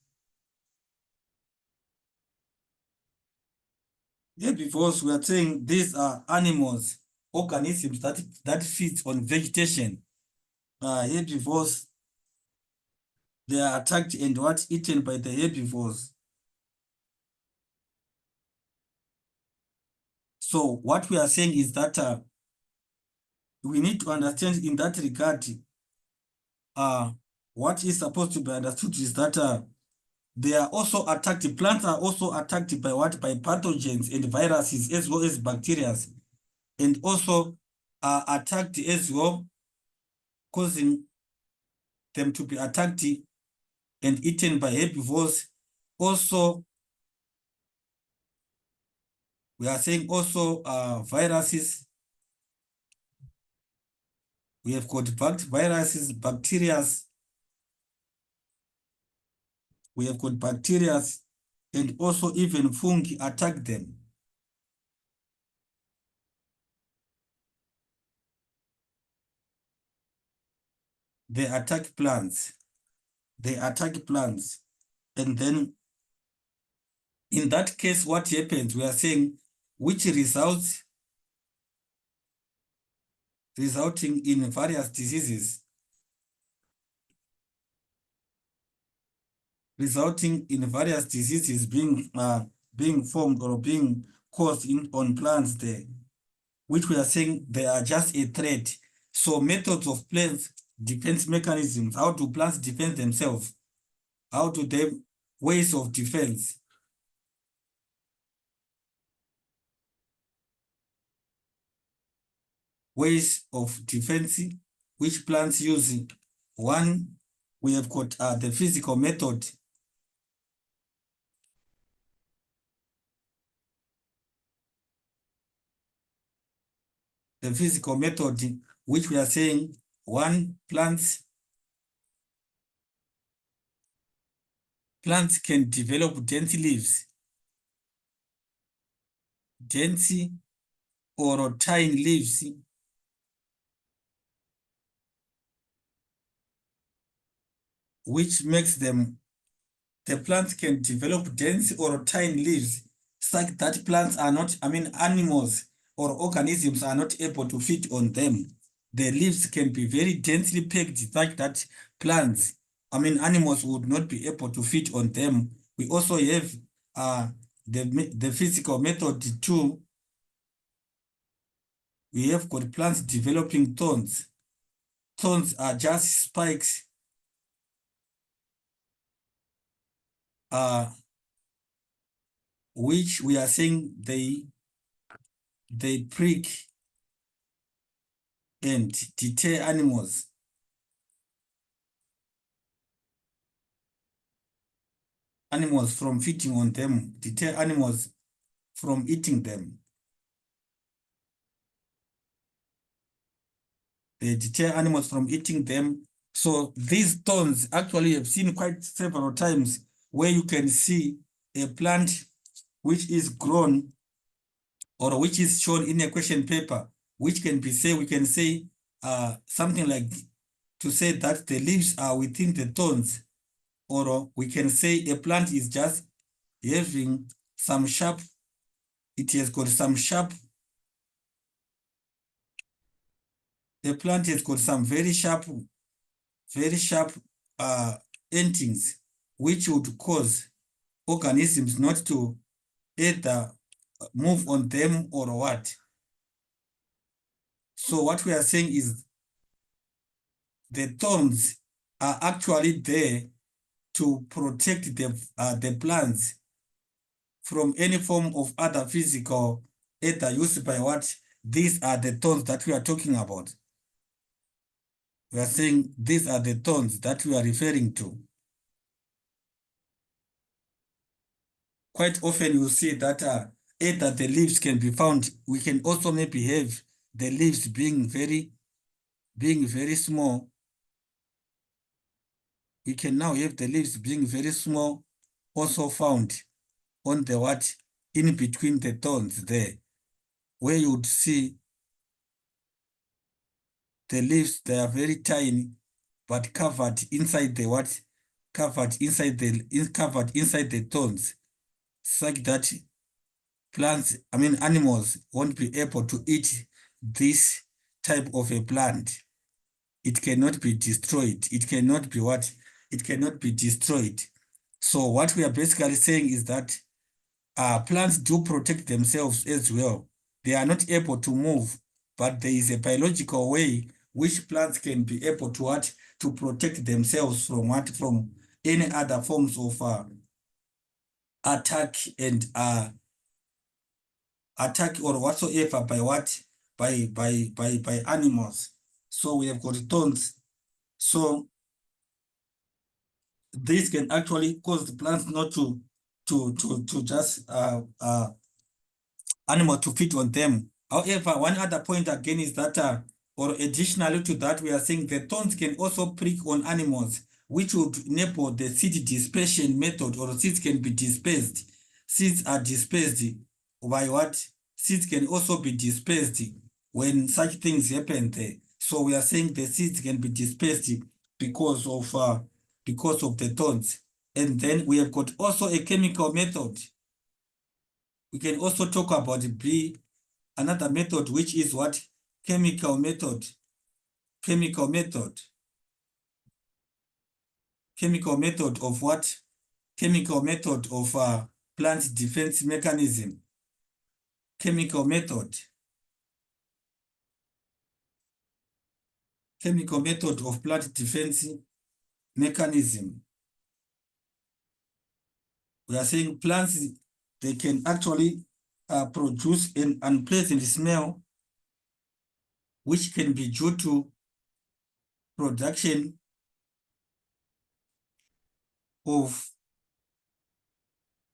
Herbivores, we are saying these are animals, organisms that feed on vegetation. Herbivores, they are attacked and what? Eaten by the herbivores. So what we are saying is that we need to understand in that regard, what is supposed to be understood is that they are also attacked, plants are also attacked by what? By pathogens and viruses as well as bacteria, and also are attacked as well, causing them to be attacked and eaten by herbivores. Also, we are saying also viruses. We have got viruses, bacteria. We have got bacteria and also even fungi attack them. They attack plants. They attack plants. And then in that case, what happens? We are saying which resulting in various diseases, being formed or being caused on plants there, which we are saying they are just a threat. So methods of plants, defense mechanisms, how do plants defend themselves? How do they, ways of defense? Ways of defense, which plants use. One, we have got the physical method. The physical method, which we are saying, one, plants can develop dense leaves, dense or tiny leaves, which makes them, the plants can develop dense or tiny leaves such that plants are not, animals or organisms are not able to feed on them. The leaves can be very densely packed such that plants, animals would not be able to feed on them. We also have the physical method too. We have got plants developing thorns. Thorns are just spikes which we are saying they prick and deter animals. Animals from feeding on them, deter animals from eating them. They deter animals from eating them. So these thorns actually have seen quite several times where you can see a plant which is grown or which is shown in a question paper, which can be we can say something like to say that the leaves are within the thorns, or we can say a plant is just having some sharp, it has got some sharp, the plant has got some very sharp uh, endings, which would cause organisms not to either move on them or what. So what we are saying is the thorns are actually there to protect the plants from any form of other physical either used by what. These are the thorns that we are talking about. We are saying these are the thorns that we are referring to. Quite often you see that either the leaves can be found, we can also maybe have the leaves being very small. We can now have the leaves being very small, also found on the what, in between the thorns there, where you would see the leaves, they are very tiny, but covered inside the what, covered inside the thorns, such that plants, I mean animals, won't be able to eat this type of a plant. It cannot be destroyed. It cannot be what? It cannot be destroyed. So what we are basically saying is that plants do protect themselves as well. They are not able to move, but there is a biological way which plants can be able to what? To protect themselves from what? From any other forms of attack and attack or whatsoever by what? By animals. So we have got thorns. So this can actually cause the plants not to just animal to feed on them. However, one other point again is that, or additionally to that, we are saying the thorns can also prick on animals, which would enable the seed dispersion method, or seeds can be dispersed. Seeds are dispersed by what? Seeds can also be dispersed when such things happen there. So we are saying the seeds can be dispersed because of the thorns. And then we have got also a chemical method. We can also talk about another method, which is what? Chemical method. Chemical method. Chemical method of what? Chemical method of plant defense mechanism. Chemical method. Chemical method of plant defense mechanism. We are saying plants, they can actually produce an unpleasant smell, which can be due to production of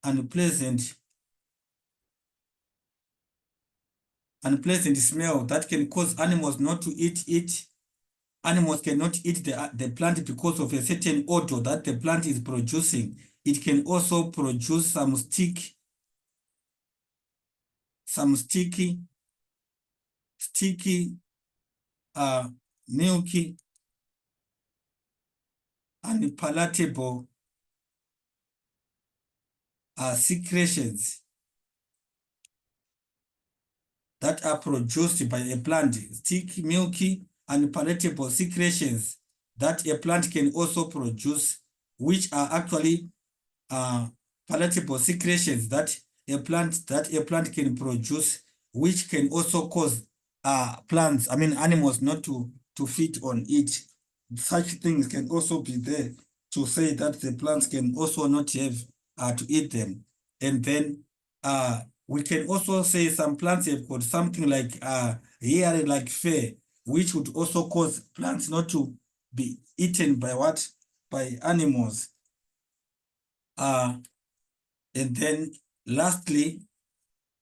unpleasant smell that can cause animals not to eat it. Animals cannot eat the plant because of a certain odor that the plant is producing. It can also produce some sticky, milky, unpalatable secretions that are produced by a plant. Sticky, milky, unpalatable secretions that a plant can also produce, which are actually palatable secretions that a plant can produce, which can also cause plants, I mean animals, not to feed on it. Such things can also be there to say that the plants can also not have to eat them. And then we can also say some plants have got something like hair like fur, which would also cause plants not to be eaten by what? By animals. And then lastly,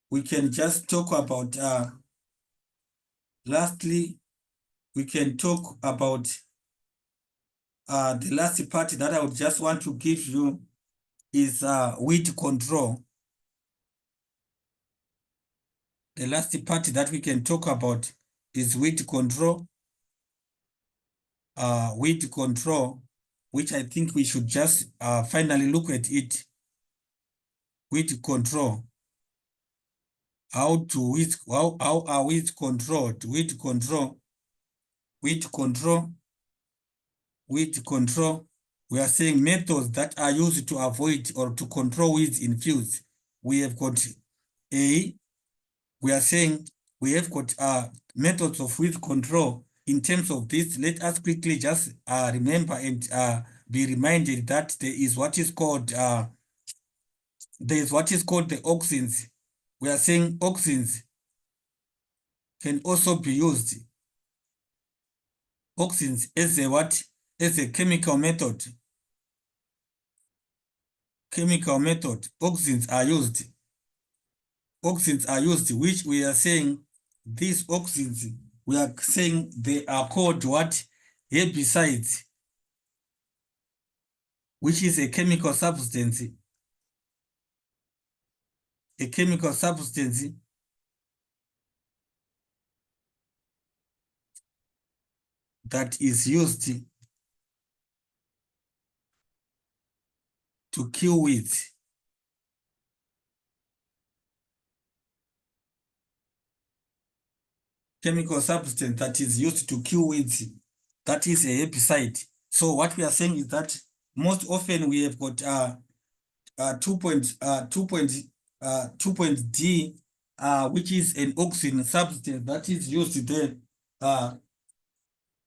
we can just talk about the last part that I would just want to give you is weed control. The last part that we can talk about is weed control. weed control, which I think we should just finally look at it. Weed control. How are weeds controlled? Weed control. We are saying methods that are used to avoid or to control weeds in fields. We have got we are saying we have got methods of weed control. In terms of this, let us quickly just remember and be reminded that there is what is called the AUXINS. We are saying AUXINS can also be used. AUXINS as a what? As a chemical method. AUXINS are used. AUXINS are used, which we are saying these AUXINS, we are saying they are called what? Herbicides, which is a chemical substance. A chemical substance that is used to kill weeds. Chemical substance that is used to kill weeds. That is a herbicide. So what we are saying is that most often we have got 2.D, which is an auxin substance that is used there,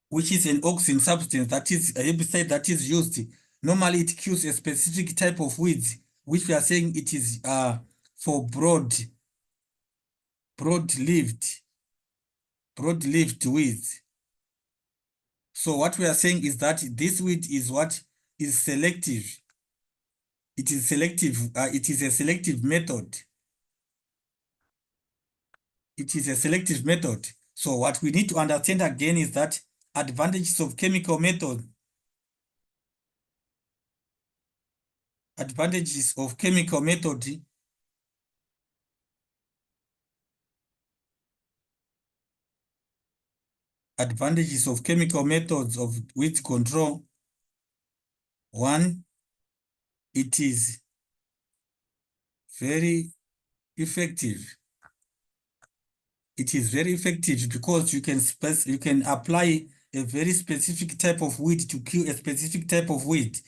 which is an auxin substance that is a herbicide that is used. Normally it kills a specific type of weeds, which we are saying it is for broad-leaved weeds. So what we are saying is that this weed is what is selective. It is selective. It is a selective method. It is a selective method. So what we need to understand again is that advantages of chemical method. Advantages of chemical method. Advantages of chemical methods of weed control. One, it is very effective. It is very effective because you can apply a very specific type of weed to kill a specific type of weed,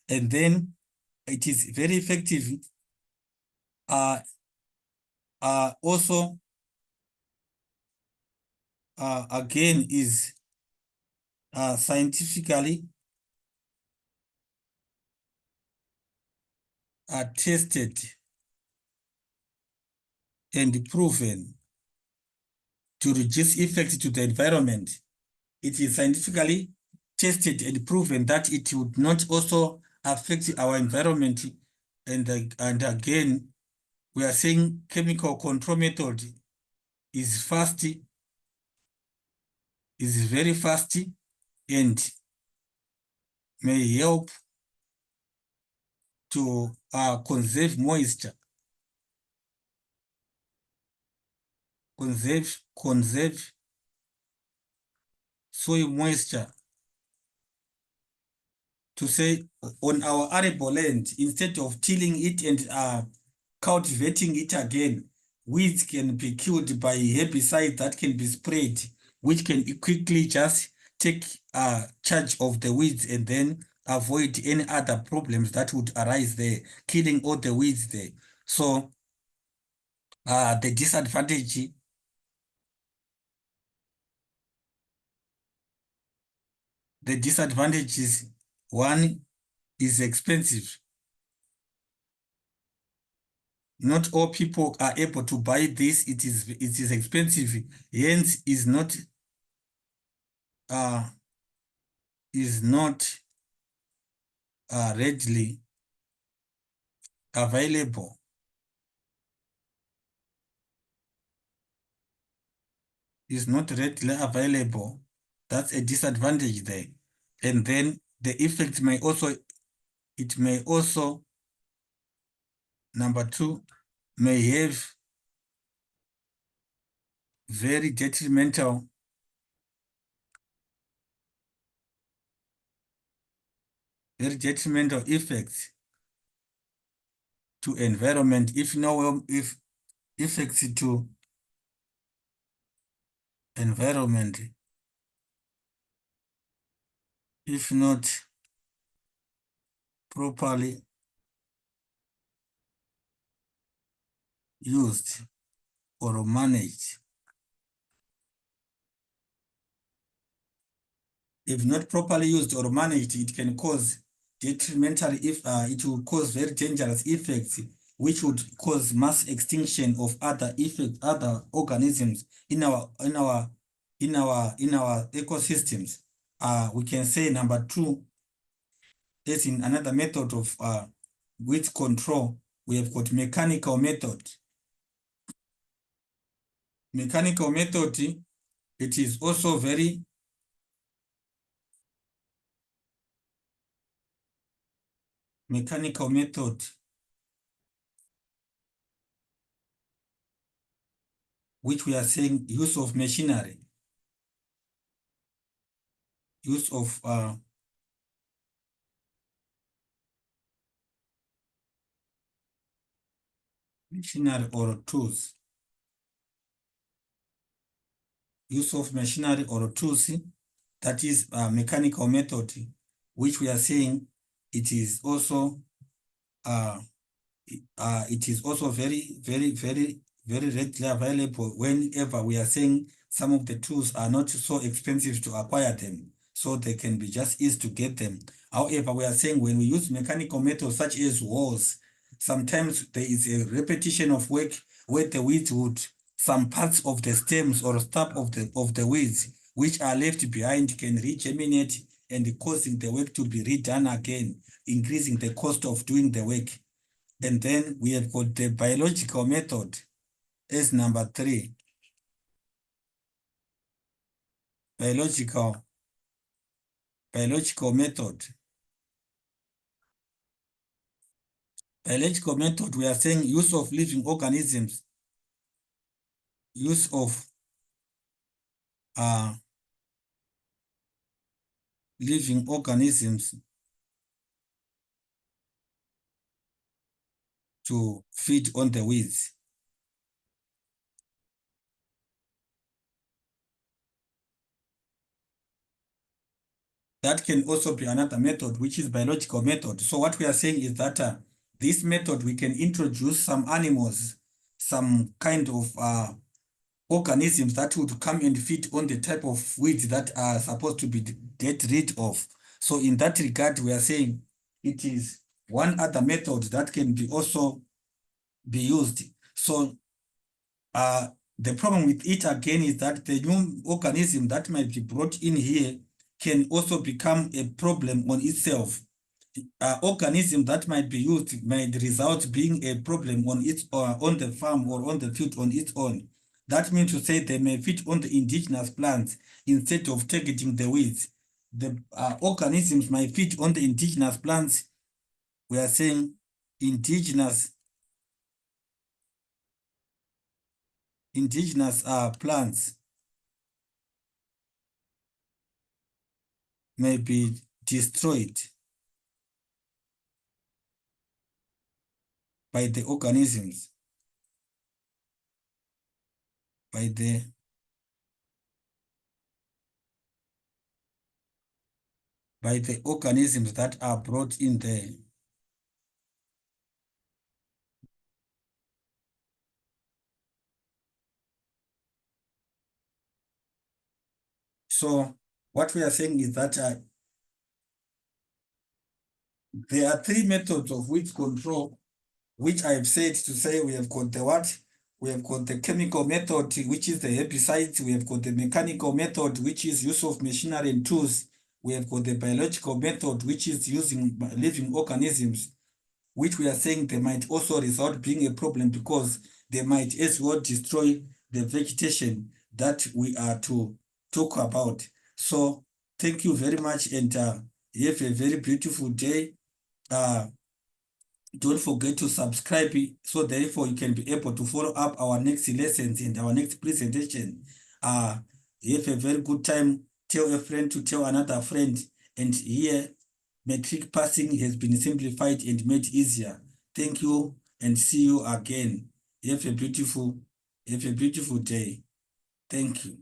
and then it is very effective. Also, again, is scientifically tested and proven to reduce effect to the environment. It is scientifically tested and proven that it would not also affect our environment. And again, we are saying chemical control method is fast, is very fast, and may help to conserve moisture. Conserve soil moisture. To say on our arable land, instead of tilling it and cultivating it again, weeds can be killed by herbicide that can be sprayed, which can quickly just take charge of the weeds and then avoid any other problems that would arise there, killing all the weeds there. So the disadvantage, is one, is expensive. Not all people are able to buy this. It is expensive, hence is not readily available. Is not readily available. That's a disadvantage there. And then the effect may also, number two, may have very detrimental very detrimental effects to environment, if no, if effects to environment, if not properly used or managed. If not properly used or managed, it can cause detrimental, if it will cause very dangerous effects, which would cause mass extinction of other effects, other organisms in our ecosystems. We can say number two, as in another method of weed control, we have got mechanical method. Mechanical method, it is also very mechanical method, which we are saying use of machinery, use of machinery or tools, use of machinery or tools, that is a mechanical method, which we are saying it is also very, very, very, very readily available whenever we are saying some of the tools are not so expensive to acquire them, so they can be just easy to get them. However, we are saying when we use mechanical methods such as walls, sometimes there is a repetition of work where the weeds would, some parts of the stems or stump of the weeds which are left behind can regerminate and causing the work to be redone again, increasing the cost of doing the work. And then we have got the biological method as number three. Biological method. Biological method, we are saying use of living organisms, use of living organisms to feed on the weeds. That can also be another method, which is biological method. So what we are saying is that this method, we can introduce some animals, some kind of organisms that would come and feed on the type of weeds that are supposed to be get rid of. So in that regard, we are saying it is one other method that can be also be used. So the problem with it again is that the new organism that might be brought in here can also become a problem on itself. Organism that might be used might result being a problem on its on the farm or on the field on its own. That means to say they may feed on the indigenous plants instead of targeting the weeds. The organisms might feed on the indigenous plants. We are saying indigenous plants may be destroyed by the organisms, by the organisms that are brought in there. So what we are saying is that there are three methods of weed control, which I have said to say we have got the what? We have got the chemical method, which is the herbicides. We have got the mechanical method, which is use of machinery and tools. We have got the biological method, which is using living organisms, which we are saying they might also result being a problem because they might as well destroy the vegetation that we are to talk about. So thank you very much, and have a very beautiful day. Don't forget to subscribe, so therefore you can be able to follow up our next lessons and our next presentation. Have a very good time. Tell a friend to tell another friend, and here Metric passing has been simplified and made easier. Thank you and see you again. Have a beautiful day. Thank you.